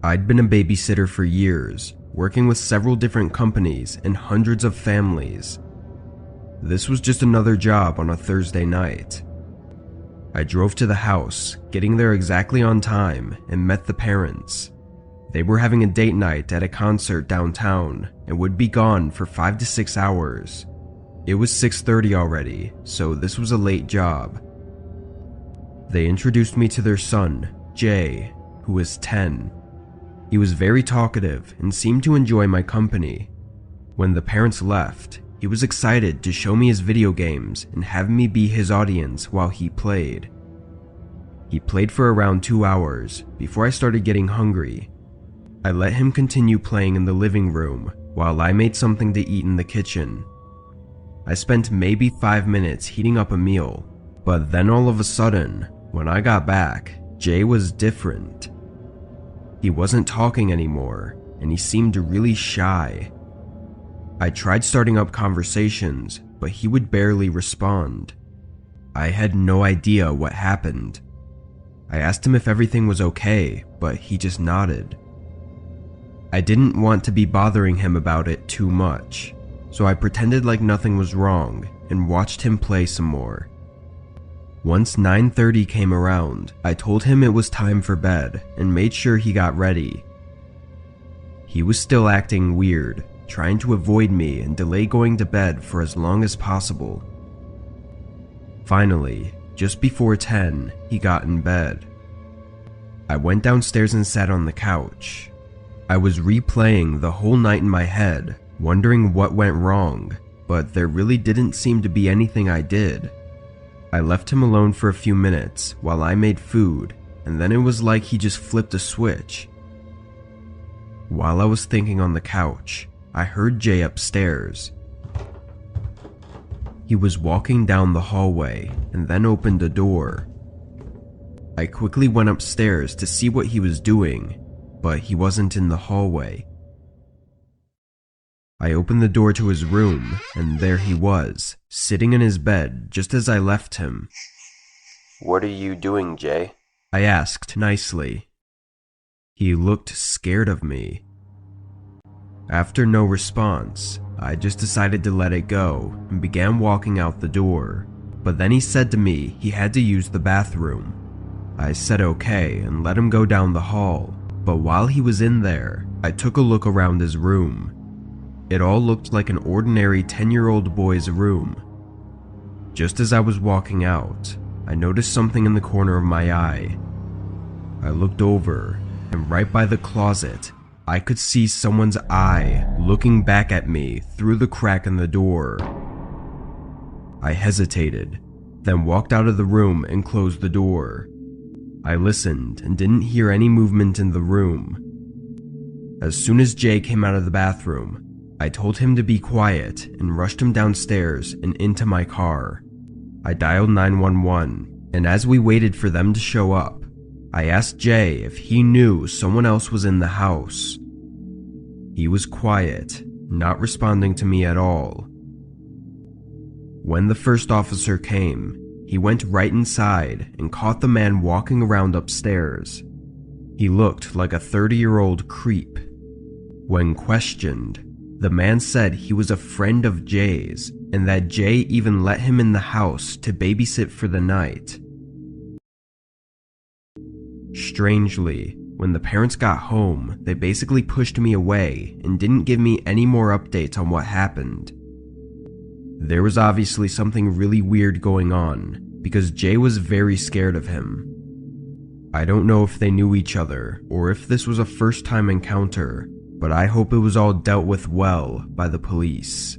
I'd been a babysitter for years, working with several different companies and hundreds of families. This was just another job on a Thursday night. I drove to the house, getting there exactly on time, and met the parents. They were having a date night at a concert downtown and would be gone for 5 to 6 hours. It was 6:30 already, so this was a late job. They introduced me to their son, Jay, who was 10. He was very talkative and seemed to enjoy my company. When the parents left, he was excited to show me his video games and have me be his audience while he played. He played for around 2 hours before I started getting hungry. I let him continue playing in the living room while I made something to eat in the kitchen. I spent maybe 5 minutes heating up a meal, but then all of a sudden, when I got back, Jay was different. He wasn't talking anymore, and he seemed really shy. I tried starting up conversations, but he would barely respond. I had no idea what happened. I asked him if everything was okay, but he just nodded. I didn't want to be bothering him about it too much, so I pretended like nothing was wrong and watched him play some more. Once 9:30 came around, I told him it was time for bed and made sure he got ready. He was still acting weird, trying to avoid me and delay going to bed for as long as possible. Finally, just before 10, he got in bed. I went downstairs and sat on the couch. I was replaying the whole night in my head, wondering what went wrong, but there really didn't seem to be anything I did. I left him alone for a few minutes while I made food, and then it was like he just flipped a switch. While I was thinking on the couch, I heard Jay upstairs. He was walking down the hallway and then opened a door. I quickly went upstairs to see what he was doing, but he wasn't in the hallway. I opened the door to his room, and there he was, sitting in his bed just as I left him. "What are you doing, Jay?" I asked nicely. He looked scared of me. After no response, I just decided to let it go and began walking out the door, but then he said to me he had to use the bathroom. I said okay and let him go down the hall, but while he was in there, I took a look around his room. It all looked like an ordinary 10-year-old boy's room. Just as I was walking out, I noticed something in the corner of my eye. I looked over, and right by the closet, I could see someone's eye looking back at me through the crack in the door. I hesitated, then walked out of the room and closed the door. I listened and didn't hear any movement in the room. As soon as Jay came out of the bathroom, I told him to be quiet and rushed him downstairs and into my car. I dialed 911, and as we waited for them to show up, I asked Jay if he knew someone else was in the house. He was quiet, not responding to me at all. When the first officer came, he went right inside and caught the man walking around upstairs. He looked like a 30-year-old creep. When questioned, the man said he was a friend of Jay's and that Jay even let him in the house to babysit for the night. Strangely, when the parents got home, they basically pushed me away and didn't give me any more updates on what happened. There was obviously something really weird going on because Jay was very scared of him. I don't know if they knew each other or if this was a first-time encounter, but I hope it was all dealt with well by the police.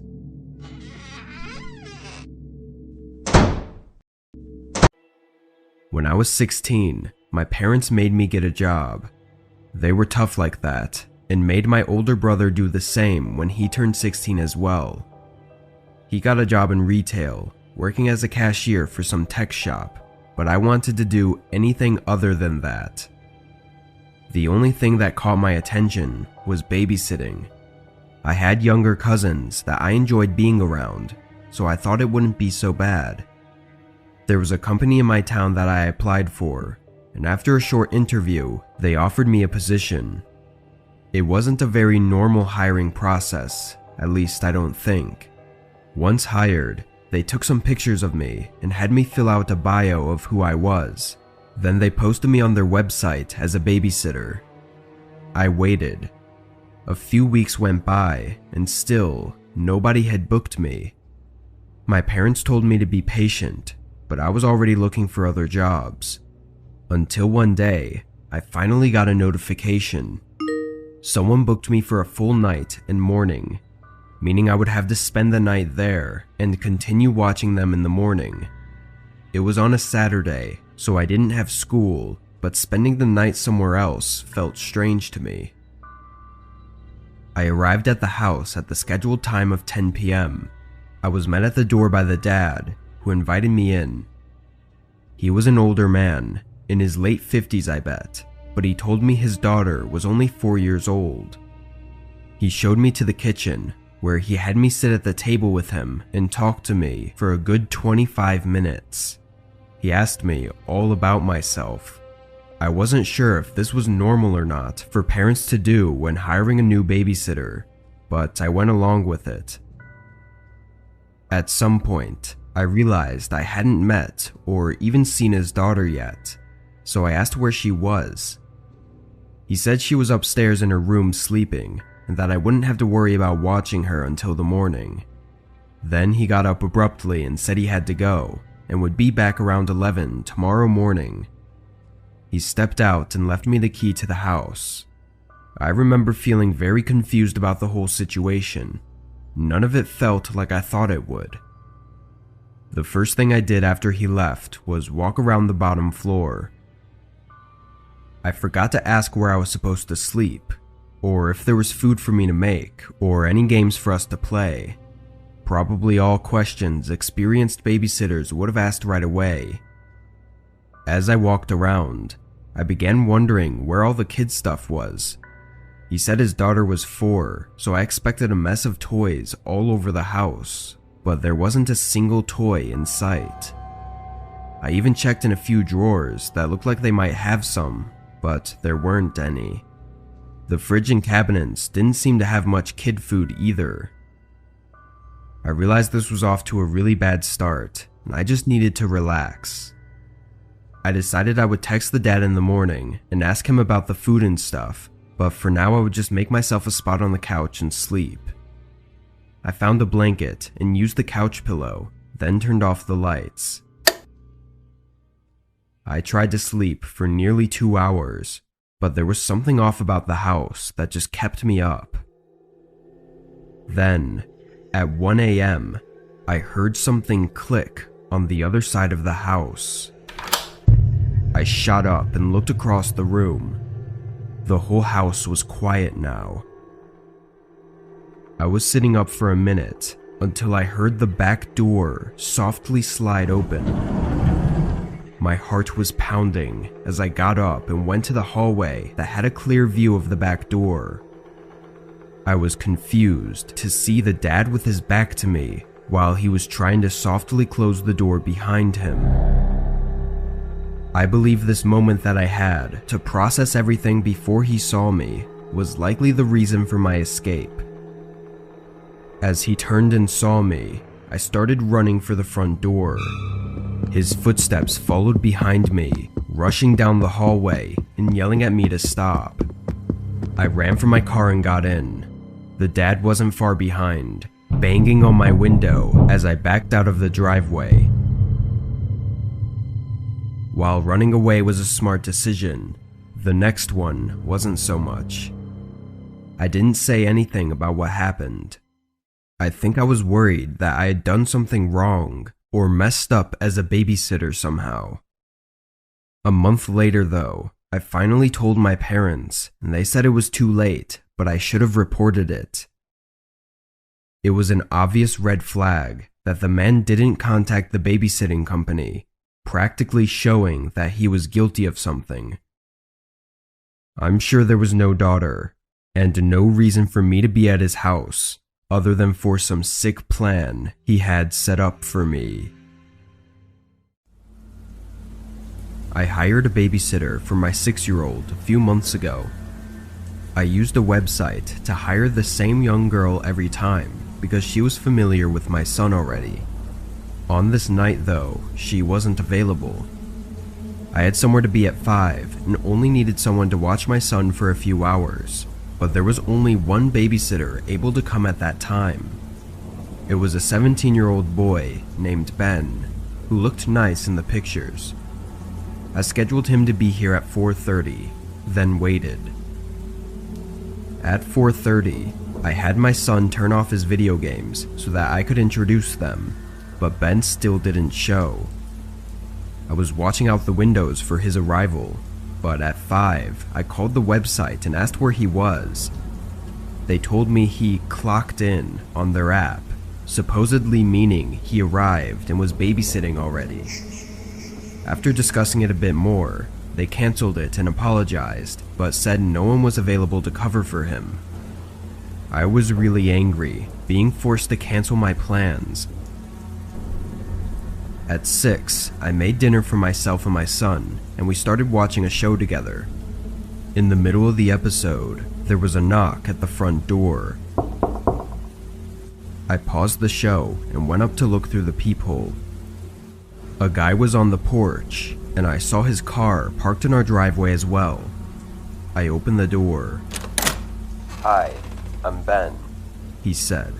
When I was 16, my parents made me get a job. They were tough like that, and made my older brother do the same when he turned 16 as well. He got a job in retail, working as a cashier for some tech shop, but I wanted to do anything other than that. The only thing that caught my attention was babysitting. I had younger cousins that I enjoyed being around, so I thought it wouldn't be so bad. There was a company in my town that I applied for, and after a short interview, they offered me a position. It wasn't a very normal hiring process, at least I don't think. Once hired, they took some pictures of me and had me fill out a bio of who I was. Then they posted me on their website as a babysitter. I waited. A few weeks went by and still, nobody had booked me. My parents told me to be patient, but I was already looking for other jobs. Until one day, I finally got a notification. Someone booked me for a full night and morning, meaning I would have to spend the night there and continue watching them in the morning. It was on a Saturday, so I didn't have school, but spending the night somewhere else felt strange to me. I arrived at the house at the scheduled time of 10 p.m. I was met at the door by the dad, who invited me in. He was an older man, in his late 50s I bet, but he told me his daughter was only 4 years old. He showed me to the kitchen, where he had me sit at the table with him and talk to me for a good 25 minutes. He asked me all about myself. I wasn't sure if this was normal or not for parents to do when hiring a new babysitter, but I went along with it. At some point, I realized I hadn't met or even seen his daughter yet, so I asked where she was. He said she was upstairs in her room sleeping, and that I wouldn't have to worry about watching her until the morning. Then he got up abruptly and said he had to go, and would be back around 11 tomorrow morning. He stepped out and left me the key to the house. I remember feeling very confused about the whole situation. None of it felt like I thought it would. The first thing I did after he left was walk around the bottom floor. I forgot to ask where I was supposed to sleep, or if there was food for me to make, or any games for us to play. Probably all questions experienced babysitters would have asked right away. As I walked around, I began wondering where all the kids' stuff was. He said his daughter was 4, so I expected a mess of toys all over the house, but there wasn't a single toy in sight. I even checked in a few drawers that looked like they might have some, but there weren't any. The fridge and cabinets didn't seem to have much kid food either. I realized this was off to a really bad start, and I just needed to relax. I decided I would text the dad in the morning and ask him about the food and stuff, but for now I would just make myself a spot on the couch and sleep. I found a blanket and used the couch pillow, then turned off the lights. I tried to sleep for nearly 2 hours, but there was something off about the house that just kept me up. Then, at 1 a.m., I heard something click on the other side of the house. I shot up and looked across the room. The whole house was quiet now. I was sitting up for a minute until I heard the back door softly slide open. My heart was pounding as I got up and went to the hallway that had a clear view of the back door. I was confused to see the dad with his back to me while he was trying to softly close the door behind him. I believe this moment that I had to process everything before he saw me was likely the reason for my escape. As he turned and saw me, I started running for the front door. His footsteps followed behind me, rushing down the hallway and yelling at me to stop. I ran for my car and got in. The dad wasn't far behind, banging on my window as I backed out of the driveway. While running away was a smart decision, the next one wasn't so much. I didn't say anything about what happened. I think I was worried that I had done something wrong or messed up as a babysitter somehow. A month later though, I finally told my parents and they said it was too late, but I should have reported it. It was an obvious red flag that the man didn't contact the babysitting company, practically showing that he was guilty of something. I'm sure there was no daughter, and no reason for me to be at his house, other than for some sick plan he had set up for me. I hired a babysitter for my 6-year-old a few months ago. I used a website to hire the same young girl every time because she was familiar with my son already. On this night though, she wasn't available. I had somewhere to be at 5 and only needed someone to watch my son for a few hours, but there was only one babysitter able to come at that time. It was a 17-year-old boy named Ben, who looked nice in the pictures. I scheduled him to be here at 4:30, then waited. At 4:30, I had my son turn off his video games so that I could introduce them, but Ben still didn't show. I was watching out the windows for his arrival, but at 5, I called the website and asked where he was. They told me he clocked in on their app, supposedly meaning he arrived and was babysitting already. After discussing it a bit more, they canceled it and apologized, but said no one was available to cover for him. I was really angry, being forced to cancel my plans. At 6, I made dinner for myself and my son, and we started watching a show together. In the middle of the episode, there was a knock at the front door. I paused the show and went up to look through the peephole. A guy was on the porch, and I saw his car parked in our driveway as well. I opened the door. "Hi, I'm Ben," he said.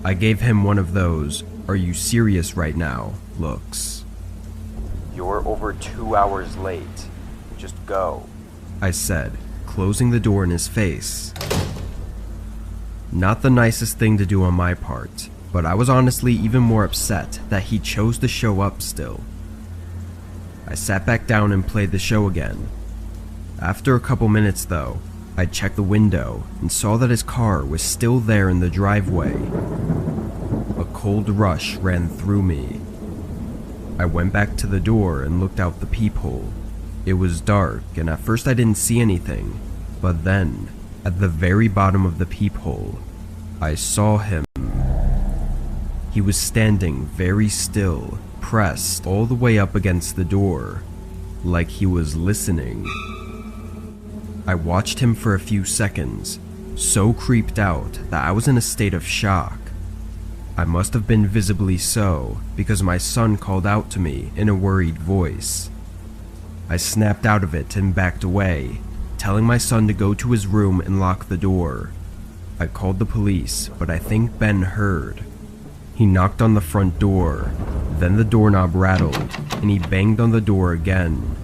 I gave him one of those "are you serious right now" looks. "You're over 2 hours late. Just go," I said, closing the door in his face. Not the nicest thing to do on my part, but I was honestly even more upset that he chose to show up still. I sat back down and played the show again. After a couple minutes though, I checked the window and saw that his car was still there in the driveway. A cold rush ran through me. I went back to the door and looked out the peephole. It was dark, and at first I didn't see anything, but then, at the very bottom of the peephole, I saw him. He was standing very still, pressed all the way up against the door, like he was listening. I watched him for a few seconds, so creeped out that I was in a state of shock. I must have been visibly so, because my son called out to me in a worried voice. I snapped out of it and backed away, telling my son to go to his room and lock the door. I called the police, but I think Ben heard. He knocked on the front door, then the doorknob rattled, and he banged on the door again.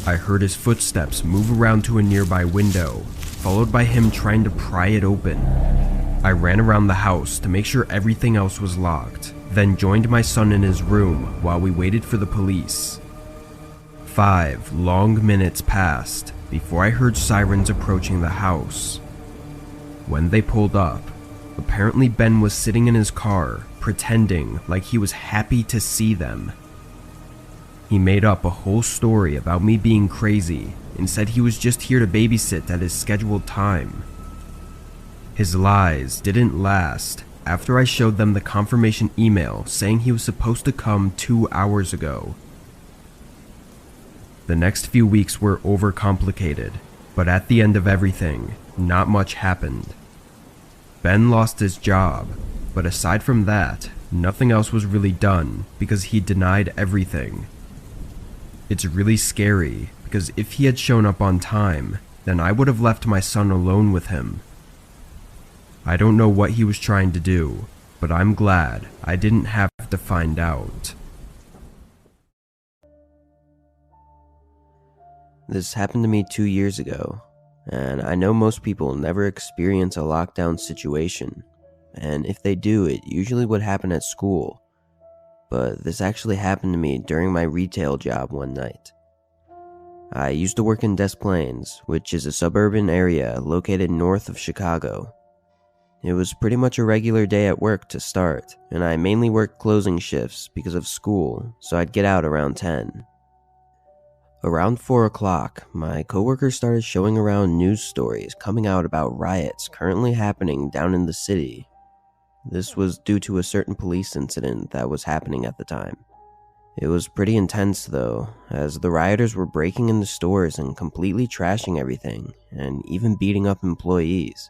I heard his footsteps move around to a nearby window, followed by him trying to pry it open. I ran around the house to make sure everything else was locked, then joined my son in his room while we waited for the police. 5 long minutes passed before I heard sirens approaching the house. When they pulled up, apparently Ben was sitting in his car, pretending like he was happy to see them. He made up a whole story about me being crazy and said he was just here to babysit at his scheduled time. His lies didn't last after I showed them the confirmation email saying he was supposed to come 2 hours ago. The next few weeks were overcomplicated, but at the end of everything, not much happened. Ben lost his job, but aside from that, nothing else was really done because he denied everything. It's really scary because if he had shown up on time, then I would have left my son alone with him. I don't know what he was trying to do, but I'm glad I didn't have to find out. This happened to me 2 years ago, and I know most people never experience a lockdown situation, and if they do, it usually would happen at school. But this actually happened to me during my retail job one night. I used to work in Des Plaines, which is a suburban area located north of Chicago. It was pretty much a regular day at work to start, and I mainly worked closing shifts because of school, so I'd get out around 10. Around 4 o'clock, my coworker started showing around news stories coming out about riots currently happening down in the city. This was due to a certain police incident that was happening at the time. It was pretty intense though, as the rioters were breaking into stores and completely trashing everything, and even beating up employees.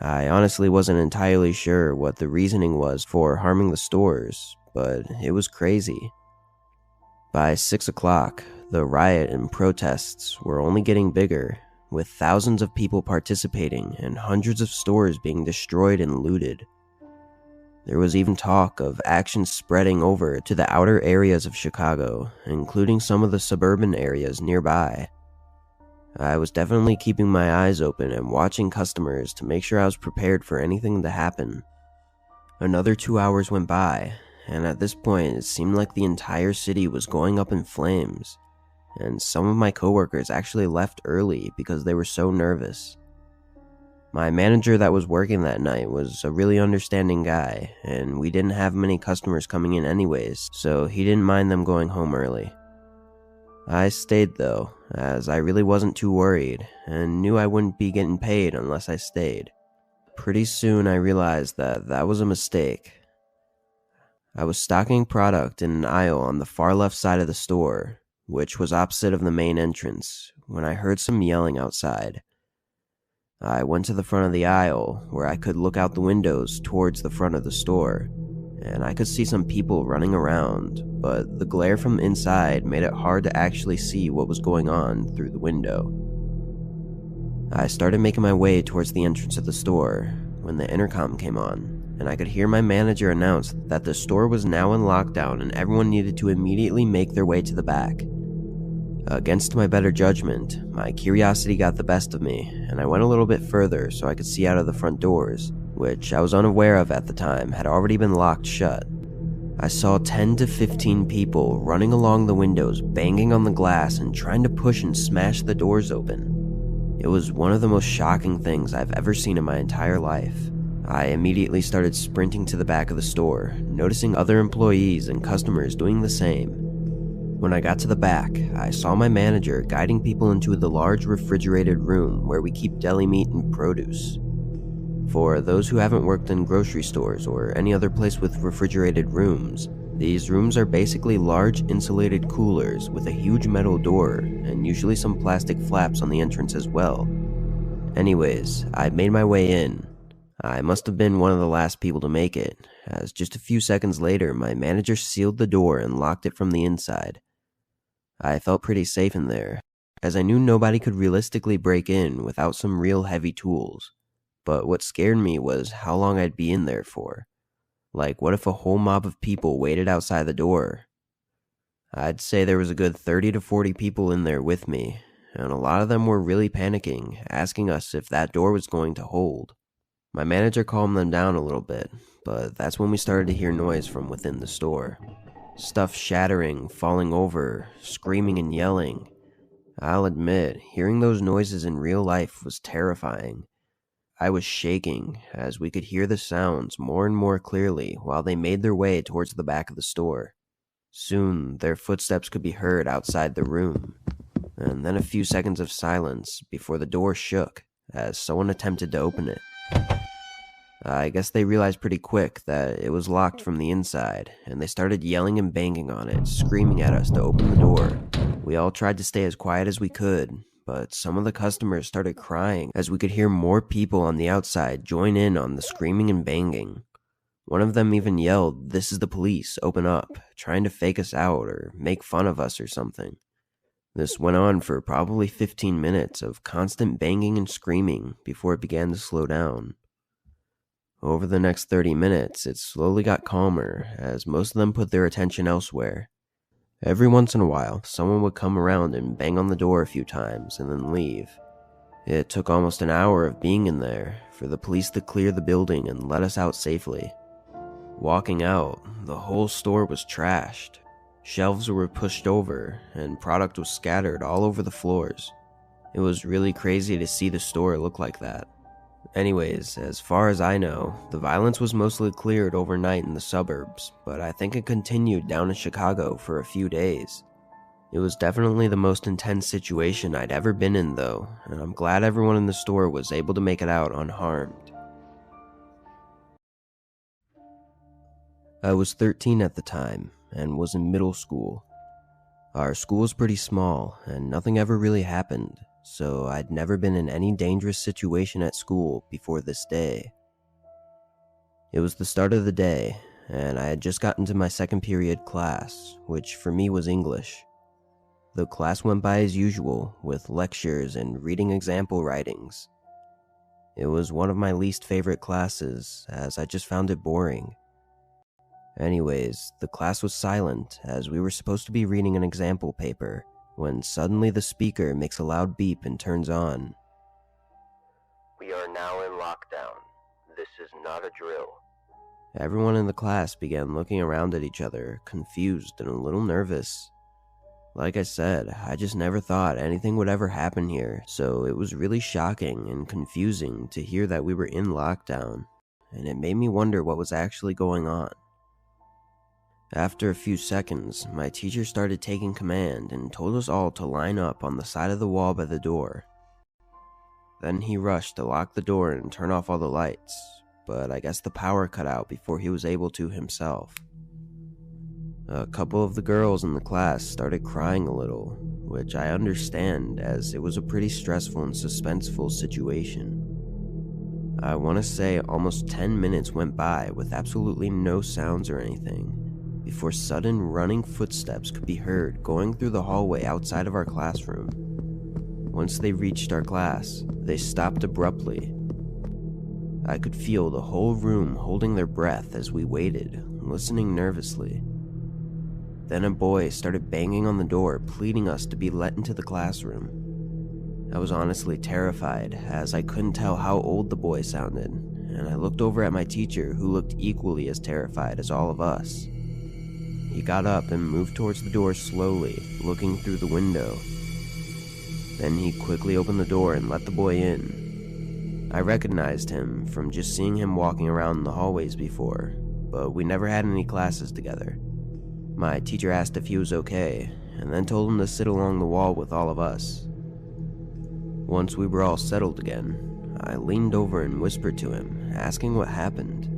I honestly wasn't entirely sure what the reasoning was for harming the stores, but it was crazy. By 6 o'clock, the riot and protests were only getting bigger, with thousands of people participating and hundreds of stores being destroyed and looted. There was even talk of action spreading over to the outer areas of Chicago, including some of the suburban areas nearby. I was definitely keeping my eyes open and watching customers to make sure I was prepared for anything to happen. Another 2 hours went by, and at this point it seemed like the entire city was going up in flames, and some of my coworkers actually left early because they were so nervous. My manager that was working that night was a really understanding guy, and we didn't have many customers coming in anyways, so he didn't mind them going home early. I stayed though, as I really wasn't too worried, and knew I wouldn't be getting paid unless I stayed. Pretty soon I realized that that was a mistake. I was stocking product in an aisle on the far left side of the store, which was opposite of the main entrance, when I heard some yelling outside. I went to the front of the aisle, where I could look out the windows towards the front of the store, and I could see some people running around, but the glare from inside made it hard to actually see what was going on through the window. I started making my way towards the entrance of the store when the intercom came on, and I could hear my manager announce that the store was now in lockdown and everyone needed to immediately make their way to the back. Against my better judgment, my curiosity got the best of me, and I went a little bit further so I could see out of the front doors, which I was unaware of at the time had already been locked shut. I saw 10 to 15 people running along the windows, banging on the glass and trying to push and smash the doors open. It was one of the most shocking things I've ever seen in my entire life. I immediately started sprinting to the back of the store, noticing other employees and customers doing the same. When I got to the back, I saw my manager guiding people into the large refrigerated room where we keep deli meat and produce. For those who haven't worked in grocery stores or any other place with refrigerated rooms, these rooms are basically large insulated coolers with a huge metal door and usually some plastic flaps on the entrance as well. Anyways, I made my way in. I must have been one of the last people to make it, as just a few seconds later my manager sealed the door and locked it from the inside. I felt pretty safe in there, as I knew nobody could realistically break in without some real heavy tools. But what scared me was how long I'd be in there for. Like, what if a whole mob of people waited outside the door? I'd say there was a good 30 to 40 people in there with me, and a lot of them were really panicking, asking us if that door was going to hold. My manager calmed them down a little bit, but that's when we started to hear noise from within the store. Stuff shattering, falling over, screaming and yelling. I'll admit, hearing those noises in real life was terrifying. I was shaking as we could hear the sounds more and more clearly while they made their way towards the back of the store. Soon, their footsteps could be heard outside the room, and then a few seconds of silence before the door shook as someone attempted to open it. I guess they realized pretty quick that it was locked from the inside, and they started yelling and banging on it, screaming at us to open the door. We all tried to stay as quiet as we could, but some of the customers started crying as we could hear more people on the outside join in on the screaming and banging. One of them even yelled, "This is the police, open up," trying to fake us out or make fun of us or something. This went on for probably 15 minutes of constant banging and screaming before it began to slow down. Over the next 30 minutes, it slowly got calmer as most of them put their attention elsewhere. Every once in a while, someone would come around and bang on the door a few times and then leave. It took almost an hour of being in there for the police to clear the building and let us out safely. Walking out, the whole store was trashed. Shelves were pushed over and product was scattered all over the floors. It was really crazy to see the store look like that. Anyways, as far as I know, the violence was mostly cleared overnight in the suburbs, but I think it continued down in Chicago for a few days. It was definitely the most intense situation I'd ever been in though, and I'm glad everyone in the store was able to make it out unharmed. I was 13 at the time, and was in middle school. Our school was pretty small, and nothing ever really happened, so I'd never been in any dangerous situation at school before this day. It was the start of the day, and I had just gotten to my second period class, which for me was English. The class went by as usual, with lectures and reading example writings. It was one of my least favorite classes, as I just found it boring. Anyways, the class was silent, as we were supposed to be reading an example paper, when suddenly the speaker makes a loud beep and turns on. "We are now in lockdown. This is not a drill." Everyone in the class began looking around at each other, confused and a little nervous. Like I said, I just never thought anything would ever happen here, so it was really shocking and confusing to hear that we were in lockdown, and it made me wonder what was actually going on. After a few seconds, my teacher started taking command and told us all to line up on the side of the wall by the door. Then he rushed to lock the door and turn off all the lights, but I guess the power cut out before he was able to himself. A couple of the girls in the class started crying a little, which I understand as it was a pretty stressful and suspenseful situation. I want to say almost 10 minutes went by with absolutely no sounds or anything, before sudden running footsteps could be heard going through the hallway outside of our classroom. Once they reached our class, they stopped abruptly. I could feel the whole room holding their breath as we waited, listening nervously. Then a boy started banging on the door, pleading us to be let into the classroom. I was honestly terrified, as I couldn't tell how old the boy sounded, and I looked over at my teacher, who looked equally as terrified as all of us. He got up and moved towards the door slowly, looking through the window. Then he quickly opened the door and let the boy in. I recognized him from just seeing him walking around the hallways before, but we never had any classes together. My teacher asked if he was okay, and then told him to sit along the wall with all of us. Once we were all settled again, I leaned over and whispered to him, asking what happened.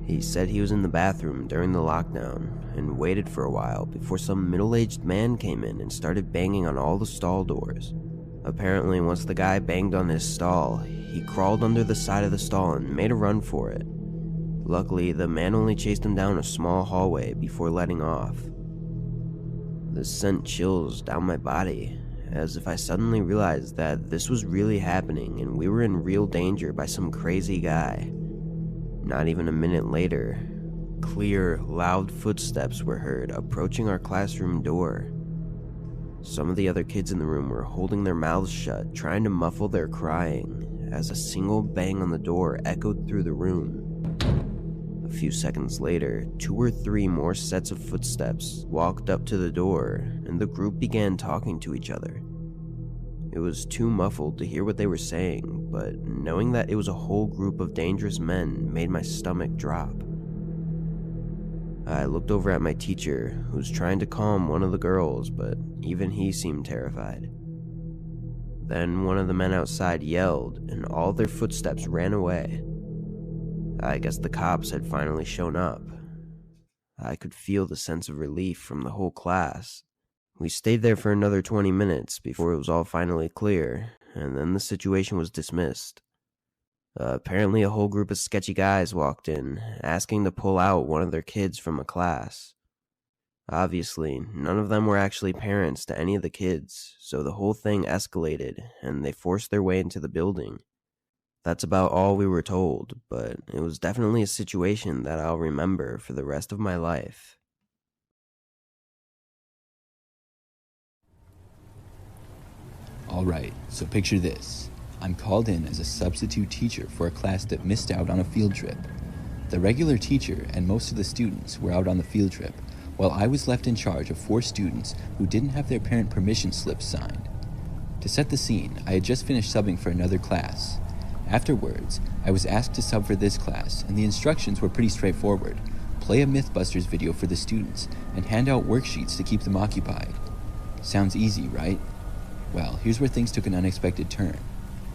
He said he was in the bathroom during the lockdown and waited for a while before some middle-aged man came in and started banging on all the stall doors. Apparently, once the guy banged on his stall, he crawled under the side of the stall and made a run for it. Luckily, the man only chased him down a small hallway before letting off. This sent chills down my body, as if I suddenly realized that this was really happening and we were in real danger by some crazy guy. Not even a minute later, clear, loud footsteps were heard approaching our classroom door. Some of the other kids in the room were holding their mouths shut, trying to muffle their crying, as a single bang on the door echoed through the room. A few seconds later, 2 or 3 more sets of footsteps walked up to the door, and the group began talking to each other. It was too muffled to hear what they were saying, but knowing that it was a whole group of dangerous men made my stomach drop. I looked over at my teacher, who was trying to calm one of the girls, but even he seemed terrified. Then one of the men outside yelled, and all their footsteps ran away. I guess the cops had finally shown up. I could feel the sense of relief from the whole class. We stayed there for another 20 minutes before it was all finally clear, and then the situation was dismissed. Apparently a whole group of sketchy guys walked in, asking to pull out one of their kids from a class. Obviously, none of them were actually parents to any of the kids, so the whole thing escalated, and they forced their way into the building. That's about all we were told, but it was definitely a situation that I'll remember for the rest of my life. Alright, so picture this. I'm called in as a substitute teacher for a class that missed out on a field trip. The regular teacher and most of the students were out on the field trip, while I was left in charge of 4 students who didn't have their parent permission slips signed. To set the scene, I had just finished subbing for another class. Afterwards, I was asked to sub for this class, and the instructions were pretty straightforward. Play a Mythbusters video for the students, and hand out worksheets to keep them occupied. Sounds easy, right? Well, here's where things took an unexpected turn.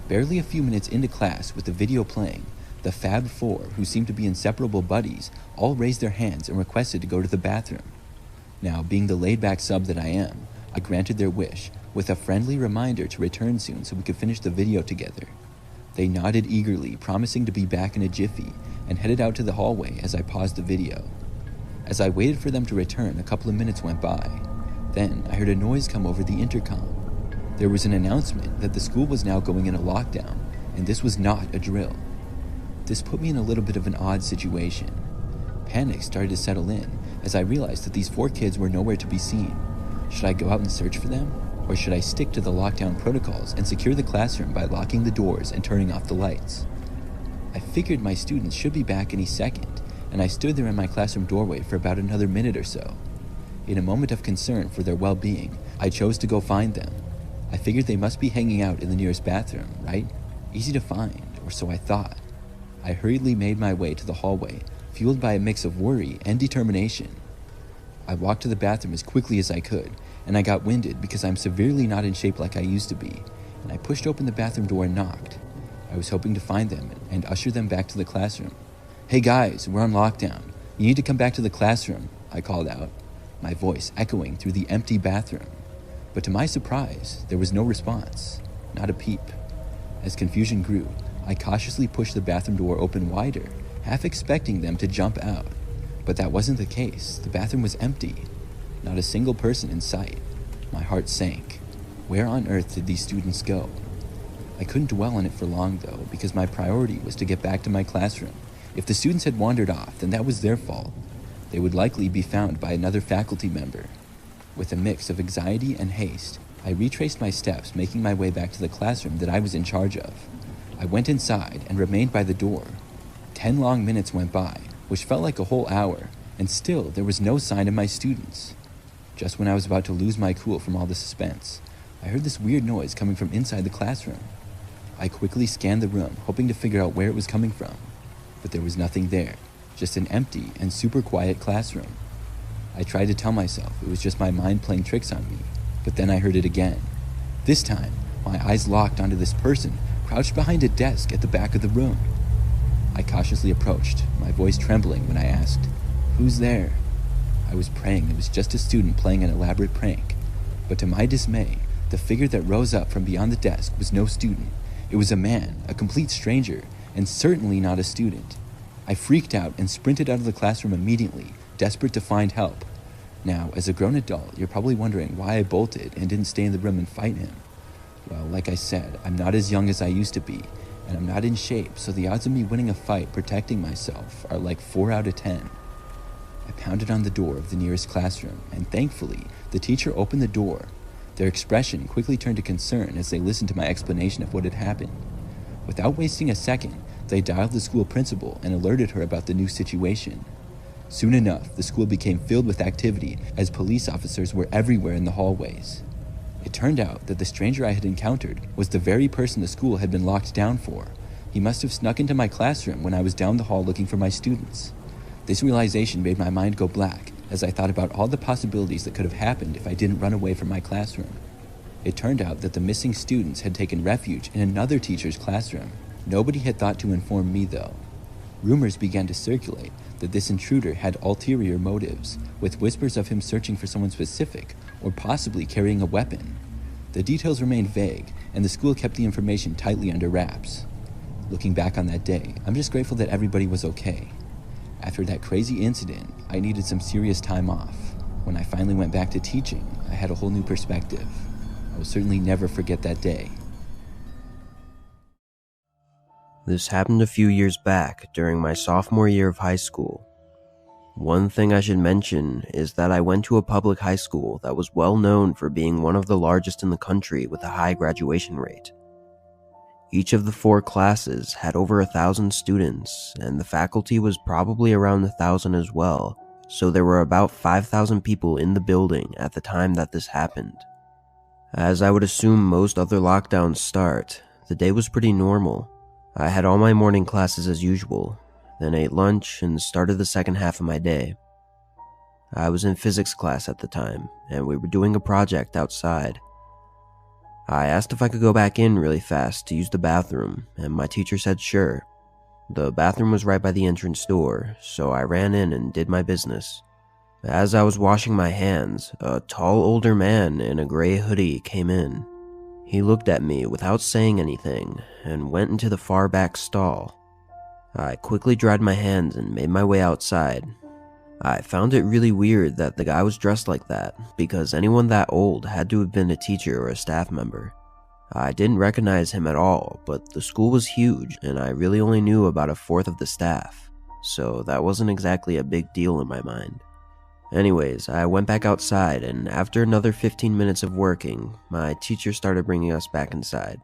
Barely a few minutes into class with the video playing, The Fab Four, who seemed to be inseparable buddies, all raised their hands and requested to go to the bathroom. Now, being the laid-back sub that I am, I granted their wish with a friendly reminder to return soon so we could finish the video together. They nodded eagerly, promising to be back in a jiffy, and headed out to the hallway as I paused the video. As I waited for them to return, a couple of minutes went by. Then I heard a noise come over the intercom. There was an announcement that the school was now going in a lockdown, and this was not a drill. This put me in a little bit of an odd situation. Panic started to settle in as I realized that these 4 kids were nowhere to be seen. Should I go out and search for them? Or should I stick to the lockdown protocols and secure the classroom by locking the doors and turning off the lights? I figured my students should be back any second, and I stood there in my classroom doorway for about another minute or so. In a moment of concern for their well-being, I chose to go find them. I figured they must be hanging out in the nearest bathroom, right? Easy to find, or so I thought. I hurriedly made my way to the hallway, fueled by a mix of worry and determination. I walked to the bathroom as quickly as I could, and I got winded because I'm severely not in shape like I used to be, and I pushed open the bathroom door and knocked. I was hoping to find them and usher them back to the classroom. "Hey guys, we're on lockdown. You need to come back to the classroom," I called out, my voice echoing through the empty bathroom. But to my surprise, there was no response, not a peep. As confusion grew, I cautiously pushed the bathroom door open wider, half expecting them to jump out. But that wasn't the case. The bathroom was empty. Not a single person in sight. My heart sank. Where on earth did these students go? I couldn't dwell on it for long, though, because my priority was to get back to my classroom. If the students had wandered off, then that was their fault. They would likely be found by another faculty member. With a mix of anxiety and haste, I retraced my steps, making my way back to the classroom that I was in charge of. I went inside and remained by the door. 10 long minutes went by, which felt like a whole hour, and still there was no sign of my students. Just when I was about to lose my cool from all the suspense, I heard this weird noise coming from inside the classroom. I quickly scanned the room, hoping to figure out where it was coming from, but there was nothing there, just an empty and super quiet classroom. I tried to tell myself it was just my mind playing tricks on me, but then I heard it again. This time, my eyes locked onto this person crouched behind a desk at the back of the room. I cautiously approached, my voice trembling when I asked, "Who's there?" I was praying it was just a student playing an elaborate prank, but to my dismay, the figure that rose up from beyond the desk was no student. It was a man, a complete stranger, and certainly not a student. I freaked out and sprinted out of the classroom immediately, desperate to find help. Now, as a grown adult, you're probably wondering why I bolted and didn't stay in the room and fight him. Well, like I said, I'm not as young as I used to be, and I'm not in shape, so the odds of me winning a fight protecting myself are like 4 out of 10. I pounded on the door of the nearest classroom, and thankfully, the teacher opened the door. Their expression quickly turned to concern as they listened to my explanation of what had happened. Without wasting a second, they dialed the school principal and alerted her about the new situation. Soon enough, the school became filled with activity as police officers were everywhere in the hallways. It turned out that the stranger I had encountered was the very person the school had been locked down for. He must have snuck into my classroom when I was down the hall looking for my students. This realization made my mind go black as I thought about all the possibilities that could have happened if I didn't run away from my classroom. It turned out that the missing students had taken refuge in another teacher's classroom. Nobody had thought to inform me, though. Rumors began to circulate that this intruder had ulterior motives, with whispers of him searching for someone specific or possibly carrying a weapon. The details remained vague, and the school kept the information tightly under wraps. Looking back on that day, I'm just grateful that everybody was okay. After that crazy incident, I needed some serious time off. When I finally went back to teaching, I had a whole new perspective. I will certainly never forget that day. This happened a few years back during my sophomore year of high school. One thing I should mention is that I went to a public high school that was well known for being one of the largest in the country with a high graduation rate. Each of the 4 classes had over 1,000 students, and the faculty was probably around 1,000 as well, so there were about 5,000 people in the building at the time that this happened. As I would assume most other lockdowns start, the day was pretty normal. I had all my morning classes as usual, then ate lunch and started the second half of my day. I was in physics class at the time, and we were doing a project outside. I asked if I could go back in really fast to use the bathroom, and my teacher said sure. The bathroom was right by the entrance door, so I ran in and did my business. As I was washing my hands, a tall older man in a gray hoodie came in. He looked at me without saying anything and went into the far back stall. I quickly dried my hands and made my way outside. I found it really weird that the guy was dressed like that, because anyone that old had to have been a teacher or a staff member. I didn't recognize him at all, but the school was huge and I really only knew about a fourth of the staff, so that wasn't exactly a big deal in my mind. Anyways, I went back outside, and after another 15 minutes of working, my teacher started bringing us back inside.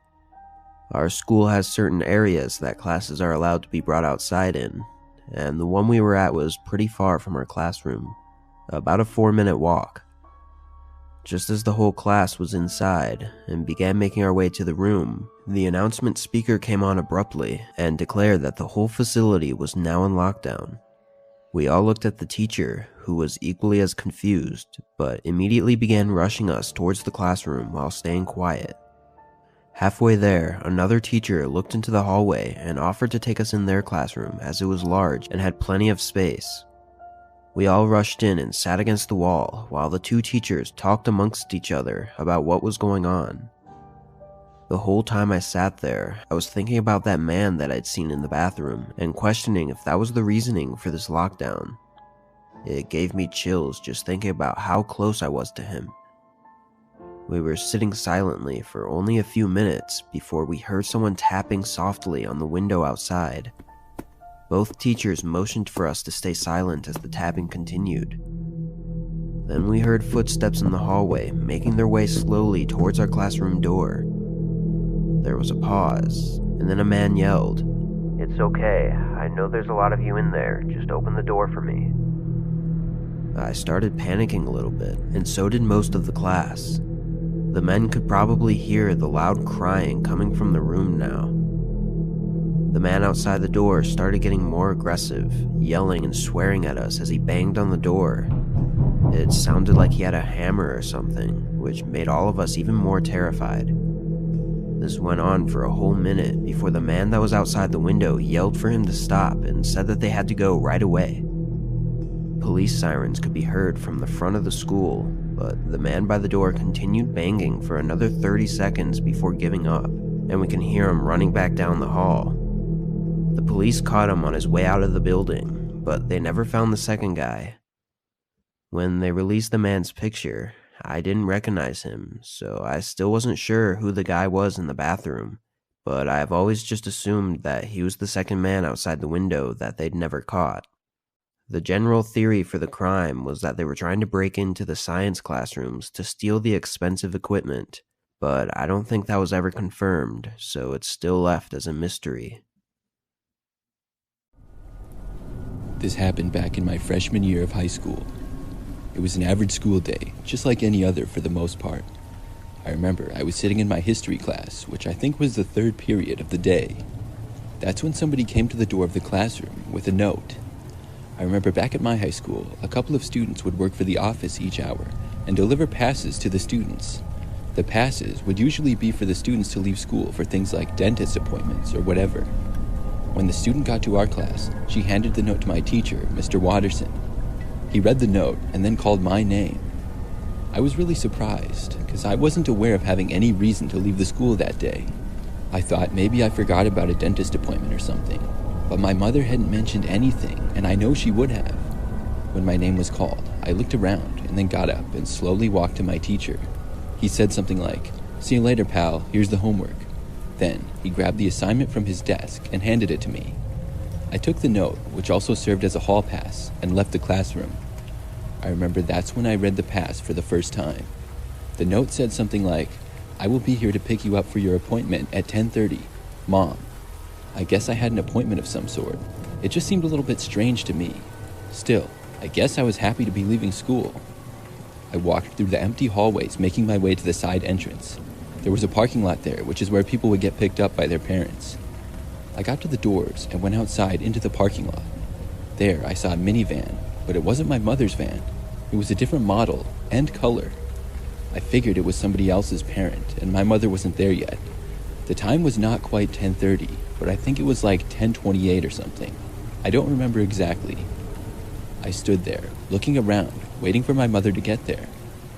Our school has certain areas that classes are allowed to be brought outside in, and the one we were at was pretty far from our classroom, about a 4-minute walk. Just as the whole class was inside and began making our way to the room, the announcement speaker came on abruptly and declared that the whole facility was now in lockdown. We all looked at the teacher, who was equally as confused, but immediately began rushing us towards the classroom while staying quiet. Halfway there, another teacher looked into the hallway and offered to take us in their classroom as it was large and had plenty of space. We all rushed in and sat against the wall while the two teachers talked amongst each other about what was going on. The whole time I sat there, I was thinking about that man that I'd seen in the bathroom and questioning if that was the reasoning for this lockdown. It gave me chills just thinking about how close I was to him. We were sitting silently for only a few minutes before we heard someone tapping softly on the window outside. Both teachers motioned for us to stay silent as the tapping continued. Then we heard footsteps in the hallway making their way slowly towards our classroom door. There was a pause, and then a man yelled, "It's okay, I know there's a lot of you in there, just open the door for me." I started panicking a little bit, and so did most of the class. The men could probably hear the loud crying coming from the room now. The man outside the door started getting more aggressive, yelling and swearing at us as he banged on the door. It sounded like he had a hammer or something, which made all of us even more terrified. This went on for a whole minute before the man that was outside the window yelled for him to stop and said that they had to go right away. Police sirens could be heard from the front of the school, but the man by the door continued banging for another 30 seconds before giving up, and we can hear him running back down the hall. The police caught him on his way out of the building, but they never found the second guy. When they released the man's picture, I didn't recognize him, so I still wasn't sure who the guy was in the bathroom, but I've always just assumed that he was the second man outside the window that they'd never caught. The general theory for the crime was that they were trying to break into the science classrooms to steal the expensive equipment, but I don't think that was ever confirmed, so it's still left as a mystery. This happened back in my freshman year of high school. It was an average school day, just like any other for the most part. I remember I was sitting in my history class, which I think was the third period of the day. That's when somebody came to the door of the classroom with a note. I remember back at my high school, a couple of students would work for the office each hour and deliver passes to the students. The passes would usually be for the students to leave school for things like dentist appointments or whatever. When the student got to our class, she handed the note to my teacher, Mr. Watterson. He read the note and then called my name. I was really surprised, because I wasn't aware of having any reason to leave the school that day. I thought maybe I forgot about a dentist appointment or something, but my mother hadn't mentioned anything, and I know she would have. When my name was called, I looked around and then got up and slowly walked to my teacher. He said something like, "See you later, pal, here's the homework." Then, he grabbed the assignment from his desk and handed it to me. I took the note, which also served as a hall pass, and left the classroom. I remember that's when I read the pass for the first time. The note said something like, "I will be here to pick you up for your appointment at 10:30. Mom." I guess I had an appointment of some sort. It just seemed a little bit strange to me. Still, I guess I was happy to be leaving school. I walked through the empty hallways, making my way to the side entrance. There was a parking lot there, which is where people would get picked up by their parents. I got to the doors and went outside into the parking lot. There, I saw a minivan, but it wasn't my mother's van. It was a different model and color. I figured it was somebody else's parent, and my mother wasn't there yet. The time was not quite 10:30, but I think it was like 10:28 or something. I don't remember exactly. I stood there, looking around, waiting for my mother to get there.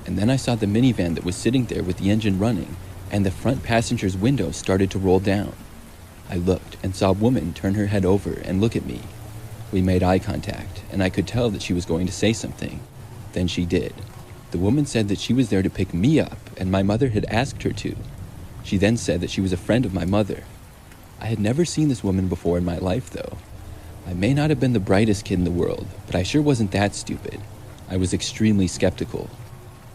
And then I saw the minivan that was sitting there with the engine running, and the front passenger's window started to roll down. I looked and saw a woman turn her head over and look at me. We made eye contact, and I could tell that she was going to say something. Then she did. The woman said that she was there to pick me up, and my mother had asked her to. She then said that she was a friend of my mother. I had never seen this woman before in my life, though. I may not have been the brightest kid in the world, but I sure wasn't that stupid. I was extremely skeptical.